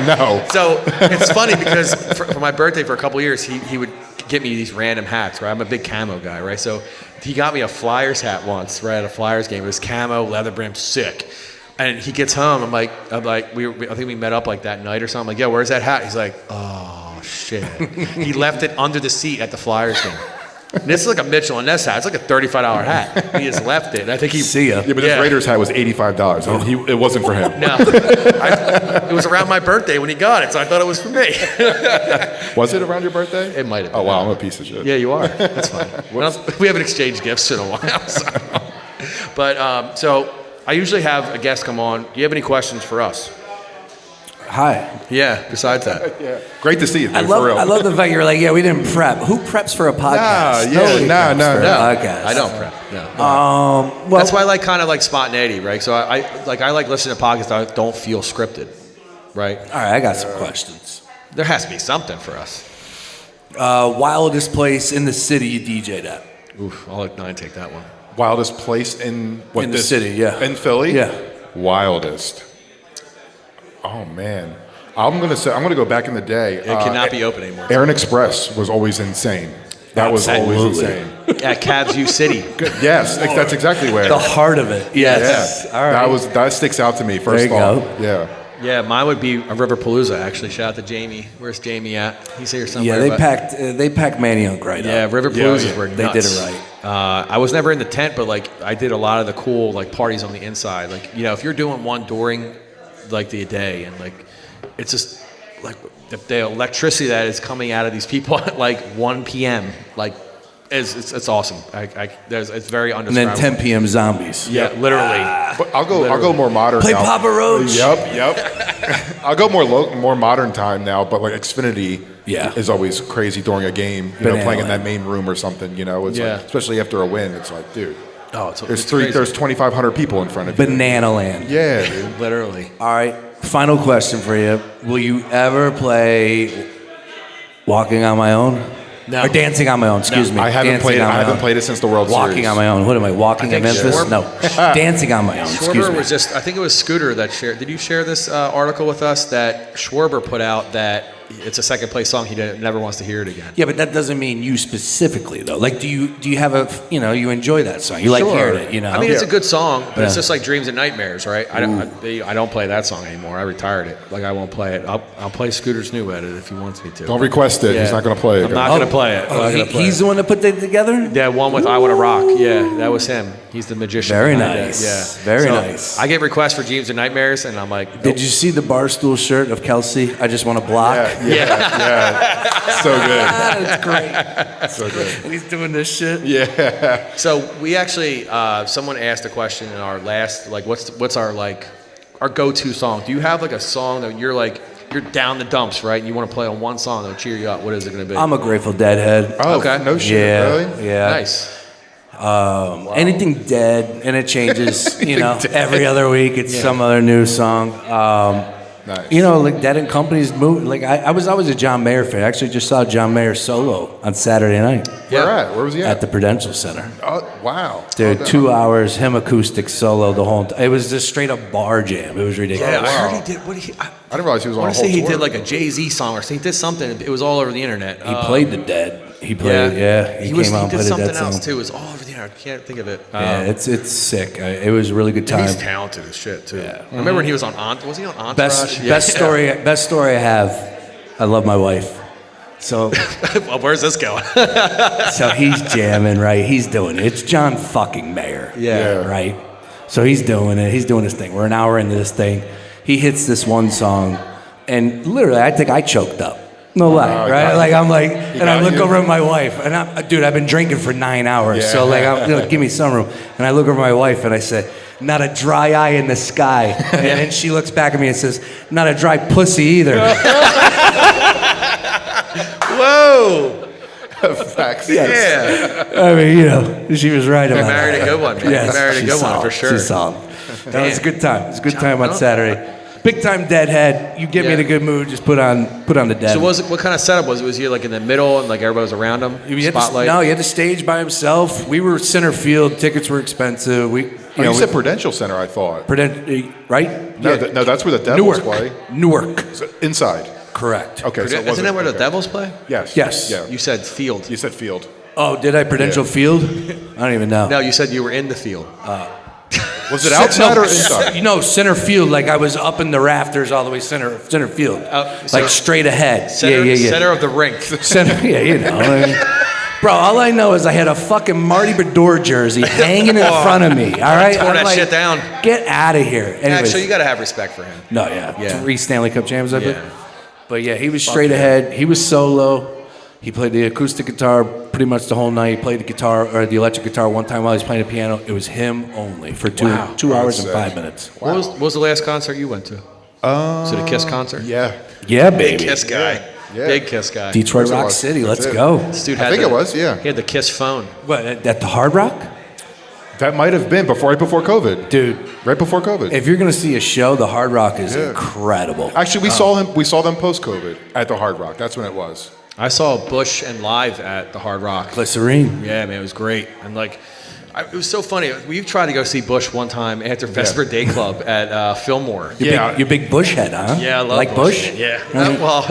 no. So it's funny because for my birthday for a couple of years, he would get me these random hats. Right, I'm a big camo guy, right? So he got me a Flyers hat once, right, at a Flyers game. It was camo, leather brim, sick. And he gets home. I'm like, I think we met up like that night or something. I'm like, yeah, where's that hat? He's like, oh shit. He left it under the seat at the Flyers game. And this is like a Mitchell and Ness hat. It's like a $35 hat. He just left it. And I think he see ya. Yeah, but this Raiders hat was $85. It wasn't for him. No, it was around my birthday when he got it, so I thought it was for me. Was it around your birthday? It might have been. Oh wow, I'm a piece of shit. Yeah, you are. That's fine. We haven't exchanged gifts in a while. So. But so. I usually have a guest come on. Do you have any questions for us? Hi. Yeah, besides that. Yeah. Great to see you, dude, I love the fact you're like, we didn't prep. Who preps for a podcast? No. Podcast. I don't prep. No. Well, that's why I like kind of like spontaneity, right? So I like listening to podcasts that don't feel scripted, right? All right, I got some questions. There has to be something for us. Wildest place in the city you DJ'd at? Oof, I'll let Nine take that one. Wildest place in the city, yeah. In Philly? Yeah. Wildest. Oh man. I'm gonna go back in the day. It cannot be open anymore. Aaron Express was always insane. That was always insane. At Cavs U City. Yes, that's exactly where. The heart of it. Yes. Yeah. All right. That sticks out to me first there you off. go. Yeah. Yeah, mine would be a Riverpalooza, actually. Shout out to Jamie. Where's Jamie at? He's here somewhere. Yeah, they packed Manny Unk right up. Yeah, Riverpaloozas were nuts. They did it right. I was never in the tent, but like I did a lot of the cool like parties on the inside. Like, if you're doing one during like the day and like it's just like the electricity that is coming out of these people at like 1 p.m. like it's awesome. It's very undescribable. And then 10 p.m. zombies. Yeah, literally. But I'll go more modern. Play now. Papa Roach. Yep. I'll go more modern time now. But like Xfinity is always crazy during a game. Playing in that main room or something. It's like, especially after a win. It's like, dude. Oh, there's 2,500 people in front of you. Banana Land. Yeah, dude. Literally. All right. Final question for you. Will you ever play Walking on My Own? No. Or Dancing on My Own, excuse me. I haven't played it since the World Series. Walking on My Own. What am I, walking in Memphis? No. Dancing on My Own, excuse me. Was I think it was Scooter that shared. Did you share this article with us that Schwarber put out that it's a second place song. He never wants to hear it again. Yeah, but that doesn't mean you specifically though. Like, do you have a you enjoy that song? You like hearing it, I mean, it's a good song, but it's just like Dreams and Nightmares, right? I don't play that song anymore. I retired it. Like, I won't play it. I'll play Scooter's new edit if he wants me to. Don't request it. Yeah. He's not going to play it. I'm not going to play it. He's the one that put that together? Yeah, one with I Want to Rock. Yeah, that was him. He's the magician. Very behind it. nice. Yeah. Very So, nice. I get requests for Dreams and Nightmares, and I'm like, nope. Did you see the Barstool shirt of Kelsey? I just want to block. Yeah. So good. That's great. So good. And he's doing this shit. Yeah. So we actually, someone asked a question in our last, like, what's our go-to song? Do you have like a song that you're down the dumps, right? And you want to play on one song that'll cheer you up? What is it going to be? I'm a Grateful Dead head. Oh, Okay. no shit. Yeah. Really? Yeah. Nice. Anything dead, and it changes, every other week. It's some other new song. Nice. Like Dead and Company's movie. Like I was always a John Mayer fan. I actually just saw John Mayer solo on Saturday night Where at? Where was he at? at the Prudential Center. Oh, wow. Dude, 2 hours, him acoustic solo the whole time. It was just straight up bar jam. It was ridiculous. Yeah, I wow. heard he did. What did he? I didn't realize he was I on a want to whole say he tour. did like a Jay-Z song or something. He did something. It was all over the internet. He played the Dead. He played, He came out and did played a something Dead else song. too. It was all over the internet. I can't think of it. Yeah, it's sick. It was a really good time. He's talented as shit too. Yeah. I remember when he was on Was he on Entourage? Best story I have. I love my wife. So Well, where's this going? so he's jamming, right? He's doing it. It's John fucking Mayer. Yeah. Right? So he's doing it. He's doing his thing. We're an hour into this thing. He hits this one song, and literally, I think I choked up. No lie, right? Like, I'm like, and I look over at my wife, and I've been drinking for 9 hours, so like, give me some room. And I look over at my wife, and I said, not a dry eye in the sky. And she looks back at me and says, not a dry pussy either. Whoa! Facts. Yeah. I mean, she was right about I married that. a good one, man. Yes, You married a she's good one solid. for sure. She's solid. That was a good time. It was a good time on Saturday. Big time Deadhead. You get me in a good mood. Just put on the Dead. So what kind of setup was it? Was he like in the middle and like everybody was around him? Spotlight? No, he had the stage by himself. We were center field. Tickets were expensive. You said Prudential Center, I thought. Right? No, no, that's where the Devils play. Newark. So, inside. Correct. Okay, so it Isn't that where the okay. Devils play? Yes. Yes. Yeah. You said field. You said field. Oh, did I? Prudential Field? I don't even know. No, you said you were in the field. Was it outside or inside? No, center field. Like I was up in the rafters all the way center field. Like straight ahead. Yeah. Center of the rink. Center, I mean, bro, all I know is I had a fucking Marty Brodeur jersey hanging in front of me. All right, Tore I'm that like, shit down. Get out of here. Anyways, Actually, you got to have respect for him. no, yeah, 3 Stanley Cup champs, I believe. Yeah. But yeah, he was straight ahead. He was solo. He played the acoustic guitar pretty much the whole night. He played the guitar or the electric guitar one time while he was playing the piano. It was him only for 2 hours and 5 minutes. What was the last concert you went to? Was it a Kiss concert? Yeah. Yeah, Big baby. Kiss guy. Yeah. Big Kiss guy. Detroit Of course it Rock was. City. That's Let's it. go. This dude I think it was, yeah. He had the Kiss phone. What, at the Hard Rock? That might have been right before COVID. Dude, Right before COVID. if you're going to see a show, the Hard Rock is incredible. Actually, we saw them post-COVID at the Hard Rock. That's when it was. I saw Bush and live at the Hard Rock. Glycerine. Yeah, man, it was great. And like, it was so funny. We tried to go see Bush one time after Vesper Day Club at Fillmore. You're big Bush head, huh? Yeah, I love like Bush. Yeah. Well,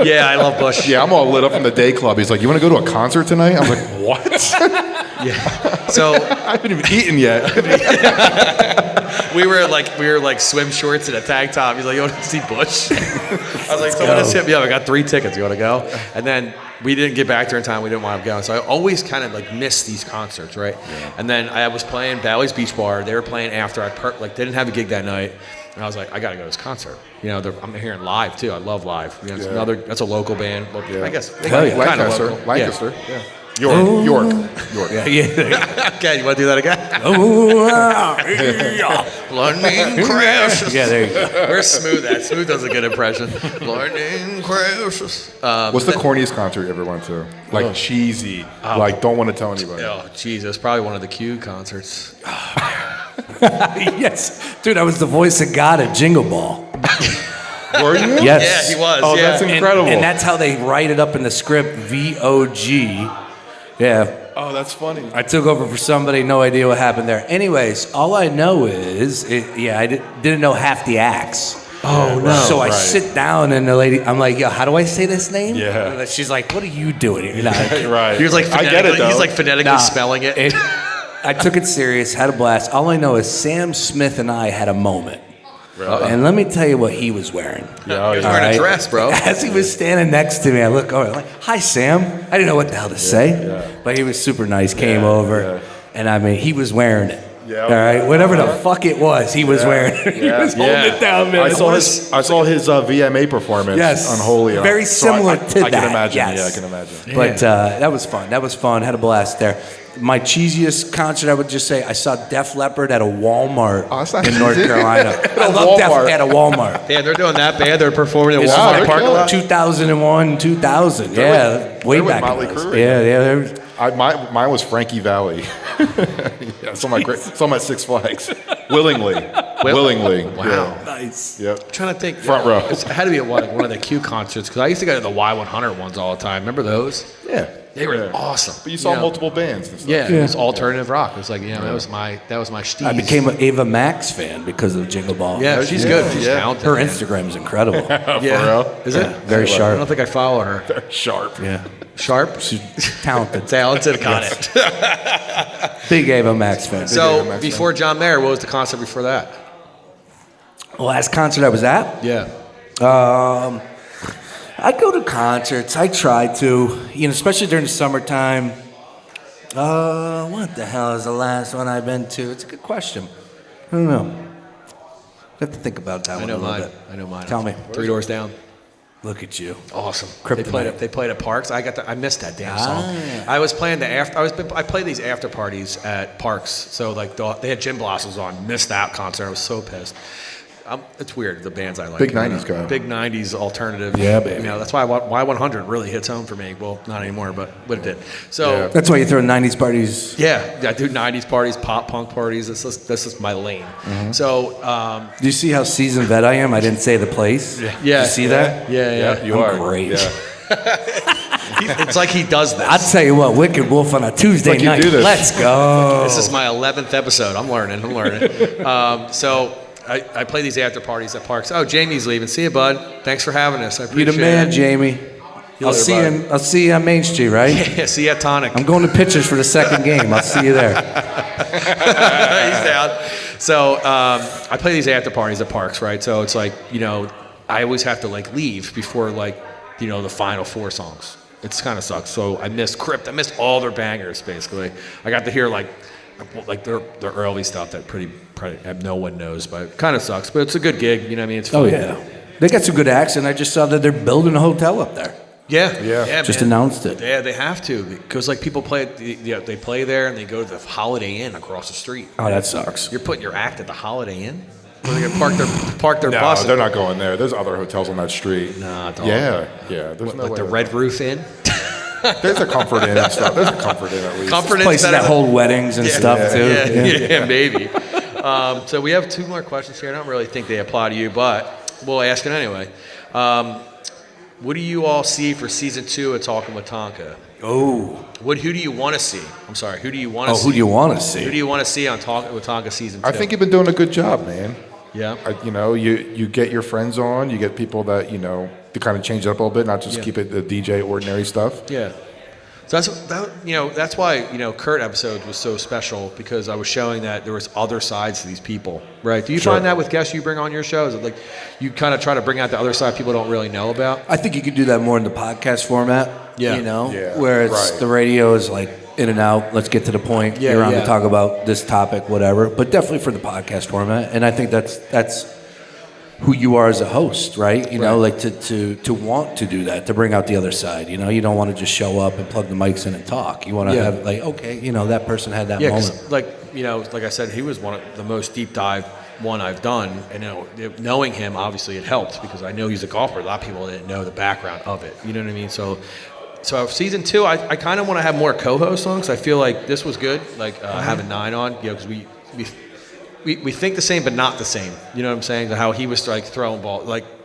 yeah, I love Bush. Yeah, I'm all lit up from the day club. He's like, "You want to go to a concert tonight?" I'm like, "What?" Yeah. So I haven't even eaten yet. we were like swim shorts and a tank top. He's like, "You want to see Bush?" I was like, "Someone just hit me up. I got 3 tickets. You want to go?" And then we didn't get back there in time. We didn't want to go. So I always kind of like miss these concerts, right? Yeah. And then I was playing Bally's Beach Bar. They were playing after. Didn't have a gig that night. And I was like, I got to go to this concert. I'm hearing live too. I love live. It's that's a local band. Well, I guess Hell yeah. kind of Lancaster. local. Lancaster. Yeah. York. Yeah. Okay, you want to do that again? Lightning crashes. Yeah, there you go. Where's Smooth at? Smooth does a good impression. Lightning crashes. What's the corniest concert you ever went to? Like cheesy. Like don't want to tell anybody. Oh, geez, it was probably one of the Q concerts. Yes. Dude, I was the voice of God at Jingle Ball. Were you? Yes. Yeah, he was. Oh, yeah. that's incredible. And that's how they write it up in the script, VOG. Yeah. Oh, that's funny. I took over for somebody, no idea what happened there. Anyways, all I know is, I didn't know half the acts. Oh, no. So I Right. sit down and the lady, I'm like, yo, how do I say this name? Yeah. And she's like, what are you doing here? Right. He was like I get it, though. he's like phonetically Nah, spelling it. I took it serious, had a blast. All I know is Sam Smith and I had a moment. Really? And let me tell you what he was wearing. Yeah, He was yeah. wearing a Alright. dress, bro. As he was standing next to me, I look over, like, hi, Sam. I didn't know what the hell to say, but he was super nice, came over, and I mean, he was wearing it. Yeah. All right, whatever the fuck it was, he was wearing it. He was holding Yeah. it down, man. I saw his VMA performance Yes. on Holy. Very similar to I can that, imagine. yes. Yeah, I can imagine. But that was fun. That was fun. Had a blast there. My cheesiest concert, I would just say, I saw Def Leppard at a Walmart Oh, that's not in North cheesy. Carolina. I love Def Walmart. at a Walmart. Yeah, they're doing that bad. They're performing at It's Walmart like parking lot. 2001, 2000. Yeah, way they're with back. Motley in those. Crue. Yeah. Mine was Frankie Valley. Yeah, saw my Six Flags. Willingly. Wow. Nice. Yeah. Yep. I'm trying to think. Front row. It had to be at one of the Q concerts because I used to go to the Y100 ones all the time. Remember those? Yeah. They were Yeah. awesome. But you saw know? multiple bands and stuff. Yeah, it was alternative rock. It was like, that was my steez. I became an Ava Max fan because of Jingle Ball. Yeah, she's good. She's talented. Her man. Instagram is incredible. Yeah. real? Is it? Very I sharp. don't think I follow her. Sharp. Yeah. Sharp? She's talented. Talented. Got it. Big Ava Max fan. So before John Mayer, what was the concert before that? The last concert I was at, Yeah. I go to concerts. I try to, especially during the summertime. What the hell is the last one I've been to? It's a good question. I don't know. I have to think about that I one know a little mine. bit. I know mine. Tell me. 3 Doors Down. Look at you. Awesome. Kryptonite. They played at Parks. I missed that damn song. Ah. I was playing I played these after parties at Parks. So like they had Gin Blossoms on. Missed that concert. I was so pissed. It's weird, the bands I like. Big 90s guy. Big 90s alternative. Yeah, baby. That's why Y100 really hits home for me. Well, not anymore, but it did. So, That's why you throw 90s parties. yeah, I do 90s parties, pop punk parties. This is my lane. Mm-hmm. So, Do you see how seasoned vet I am? I didn't say the place. yeah. Did you see that? Yeah. You I'm are. great. Yeah. It's like he does this. I'll tell you what, Wicked Wolf on a Tuesday Like you night. do this. Let's go. This is my 11th episode. I'm learning. So I play these after parties at Parks. Oh, Jamie's leaving. See you, bud. Thanks for having us. I You appreciate the man, it. Jamie. I'll see you on Main Street, right? Yeah, see you at Tonic. I'm going to Pitchers for the second game. I'll see you there. He's down. So I play these after parties at Parks, right? So it's like, I always have to like leave before the final 4 songs. It's kind of sucks. So I missed Crypt. I missed all their bangers, basically. I got to hear like their early stuff that pretty no one knows, but it kind of sucks. But it's a good gig. You know what I mean? It's fun. Oh, yeah. They got some good acts, and I just saw that they're building a hotel up there. Yeah. Just man. announced it. Yeah, they have to because like people play. They play there and they go to the Holiday Inn across the street. Oh, that sucks. You're putting your act at the Holiday Inn. Where they park their No, bus. they're not going there. There's other hotels on that street. Nah, dog. Yeah. There's What, no like way. the Red Roof Inn. There's a Comfort Inn and stuff. There's a Comfort Inn at least. Comfort Inn's Places better that than- hold weddings and stuff, too. Yeah, maybe. So we have 2 more questions here. I don't really think they apply to you, but we'll ask it anyway. What do you all see for season 2 of Talkin with Tonka? Oh. Who do you want to see? I'm sorry. Who do you want to see? Who do you want to Who do see? you want to see on Talkin with Tonka season 2? I think you've been doing a good job, man. Yeah. You get your friends on, you get people that, to kind of change it up a little bit, not just keep it the DJ ordinary stuff. Yeah. So that's why Kurt episode was so special because I was showing that there was other sides to these people, right? Do you Sure. find that with guests you bring on your shows, like you kind of try to bring out the other side people don't really know about? I think you could do that more in the podcast format. Yeah. Yeah, Where it's right. the radio is like in and out. Let's get to the point. Yeah, You're on yeah. to talk about this topic, whatever. But definitely for the podcast format, and I think that's who you are as a host, right? Like to want to do that, to bring out the other side. You don't want to just show up and plug the mics in and talk. You want to Yeah. have like, okay, that person had that Yeah, moment. 'cause like I said, he was one of the most deep dive one I've done, and knowing him obviously it helped because I know he's a golfer. A lot of people didn't know the background of it. You know what I mean? So season 2, I kind of want to have more co-host on because I feel like this was good, like having 9 on, because we think the same but not the same. You know what I'm saying? How he was like throwing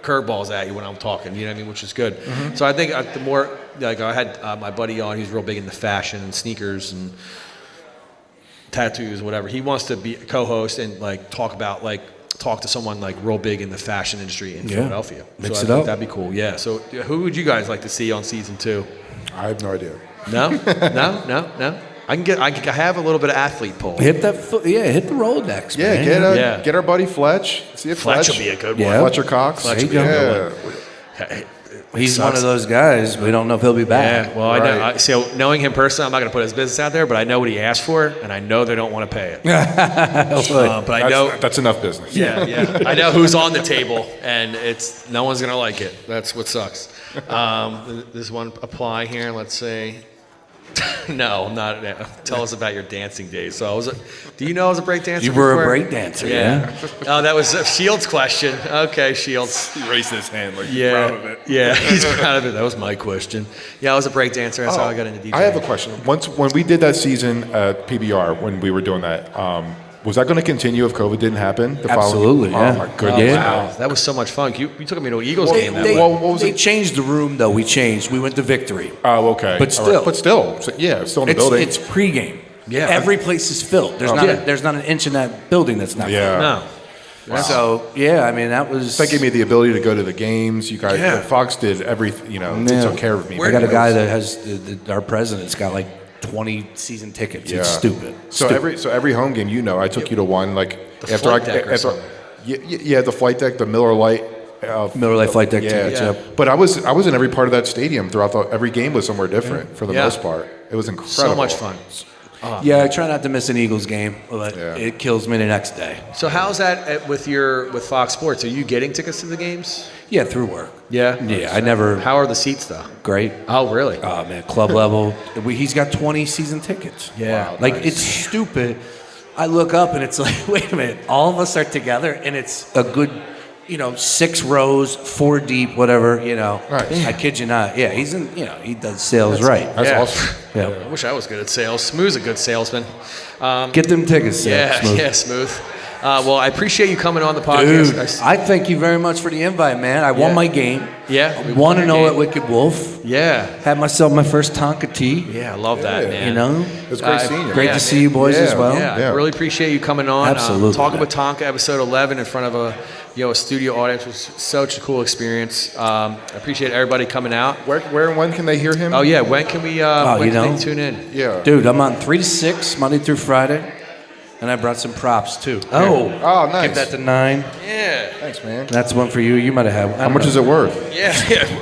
curveballs at you when I'm talking. You know what I mean? Which is good. So I think the more like I had my buddy on, he's real big into fashion and sneakers and tattoos, whatever. He wants to be a co-host and like talk about like talk to someone like real big in the fashion industry in Philadelphia. Mix so it I think up. that'd be cool. Yeah. So who would you guys like to see on season 2? I have no idea. No, no. I have a little bit of athlete poll. Hit that, hit the Rolodex, Yeah, man. get our buddy Fletch. See if Fletch Fletch will be a good Yeah. one. Fletcher Cox. Fletch will be a good yeah. He's one of those guys. We don't know if he'll be back. Yeah, well, Right. I know. So knowing him personally, I'm not going to put his business out there, but I know what he asked for, and I know they don't want to pay it. But I know, That's enough business. yeah, I know who's on the table, and it's no one's going to like it. That's what sucks. There's one apply here. Let's say. No, not. Tell us about your dancing days. So, do you know I was a break dancer? You were a before? break dancer, yeah. Oh, that was Shields' question. Okay, Shields. He raised his hand like he's Yeah, proud of it. yeah, he's proud of it. That was my question. Yeah, I was a break dancer. That's how I got into DJing. I have a question. When we did that season at PBR, when we were doing that, was that going to continue if COVID didn't happen? The Absolutely, following? yeah. Oh my goodness! Yeah. Wow, that was so much fun. You took me to an Eagles game that They, way. what was they it? changed the room, though. We changed. We went to Victory. Oh, okay. But All right. still. But still, so, yeah, still in the building. It's pregame. Yeah. Every place is filled. There's not an inch in that building that's not Yeah. No. filled. So, I mean, that was... That gave me the ability to go to the games. You guys, Yeah. Fox did everything. They took care of me. I got a guy that has... our president's got like 20 season tickets. Yeah. It's stupid. So every home game, I took you to one. Like The flight deck or something. Yeah, the flight deck, the Miller Lite. Miller Lite Flight Deck Yeah, tickets, yeah. yep. But I was in every part of that stadium throughout every game was somewhere different for the Yeah. most part. It was incredible. So much fun. Yeah, I try not to miss an Eagles game, but Yeah. it kills me the next day. So how's that with Fox Sports? Are you getting tickets to the games? Yeah, through work. Yeah. Yeah, I never... How are the seats though? Great. Oh, really? Oh, man, club level. He's got 20 season tickets. Yeah. Wow. Like, Nice. it's stupid. I look up and it's like, wait a minute, all of us are together and it's a good, 6 rows, 4 deep, whatever, Nice. I kid you not. Yeah, he's in, he does sales right. That's Yeah. awesome. Yeah. I wish I was good at sales. Smooth's a good salesman. Get them tickets, Sam. Yeah, Smooth. yeah, Smooth. Well, I appreciate you coming on the podcast. Dude, I thank you very much for the invite, man. I won my game. Yeah, we won Won your and 0 game. at Wicked Wolf. Yeah. Had myself my first Tonka tee. Yeah, I love that, man. It was great seeing you. Great Yeah, to see you boys Yeah, as well. Yeah, Yeah. I really appreciate you coming on. Absolutely, Talking man. with Tonka, episode 11, in front of a studio audience was such a cool experience. I appreciate everybody coming out. Where and when can they hear him? Oh yeah, when can we? When you can know? they tune in? Yeah. Dude, I'm on 3 to 6, Monday through Friday. And I brought some props, too. Oh, Oh, nice. Give that to 9. yeah, Thanks, man. That's one for you. You might have had one. How much is it worth? yeah.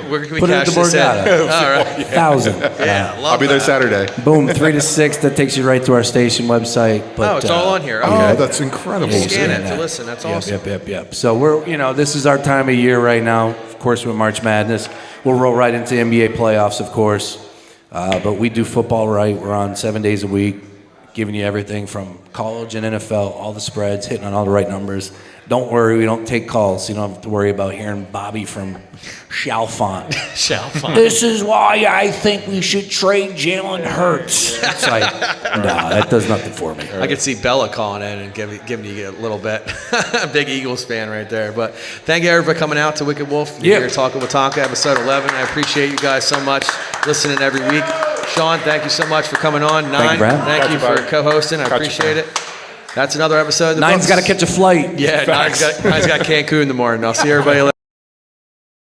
Where can we Put it cash at the this in? Borgata. All right. 1,000. Yeah, love I'll be there that. Saturday. Boom, 3 to 6. That takes you right to our station website. But, Oh, it's all on here. Oh, Okay. that's incredible. You scan it Yeah. to listen. That's Yep, awesome. Yep. So we're, this is our time of year right now. Of course, with March Madness. We'll roll right into NBA playoffs, of course. But we do football right. We're on 7 days a week, giving you everything from college and NFL, all the spreads, hitting on all the right numbers. Don't worry, we don't take calls. You don't have to worry about hearing Bobby from Chalfont. Chalfont. This is why I think we should trade Jalen Hurts. It's like, nah, that does nothing for me. I could see Bella calling in and giving you a little bit. Big Eagles fan right there. But thank you everybody for coming out to Wicked Wolf. Yeah. You're talking with Tonka, episode 11. I appreciate you guys so much listening every week. Sean, thank you so much for coming on. Thank you, Brad. Thank you for Gotcha, bud. co-hosting. I Gotcha, appreciate man. it. That's another episode of the Nine's books. got to catch a flight. Yeah, Nine's got Cancun in the morning. I'll see everybody later.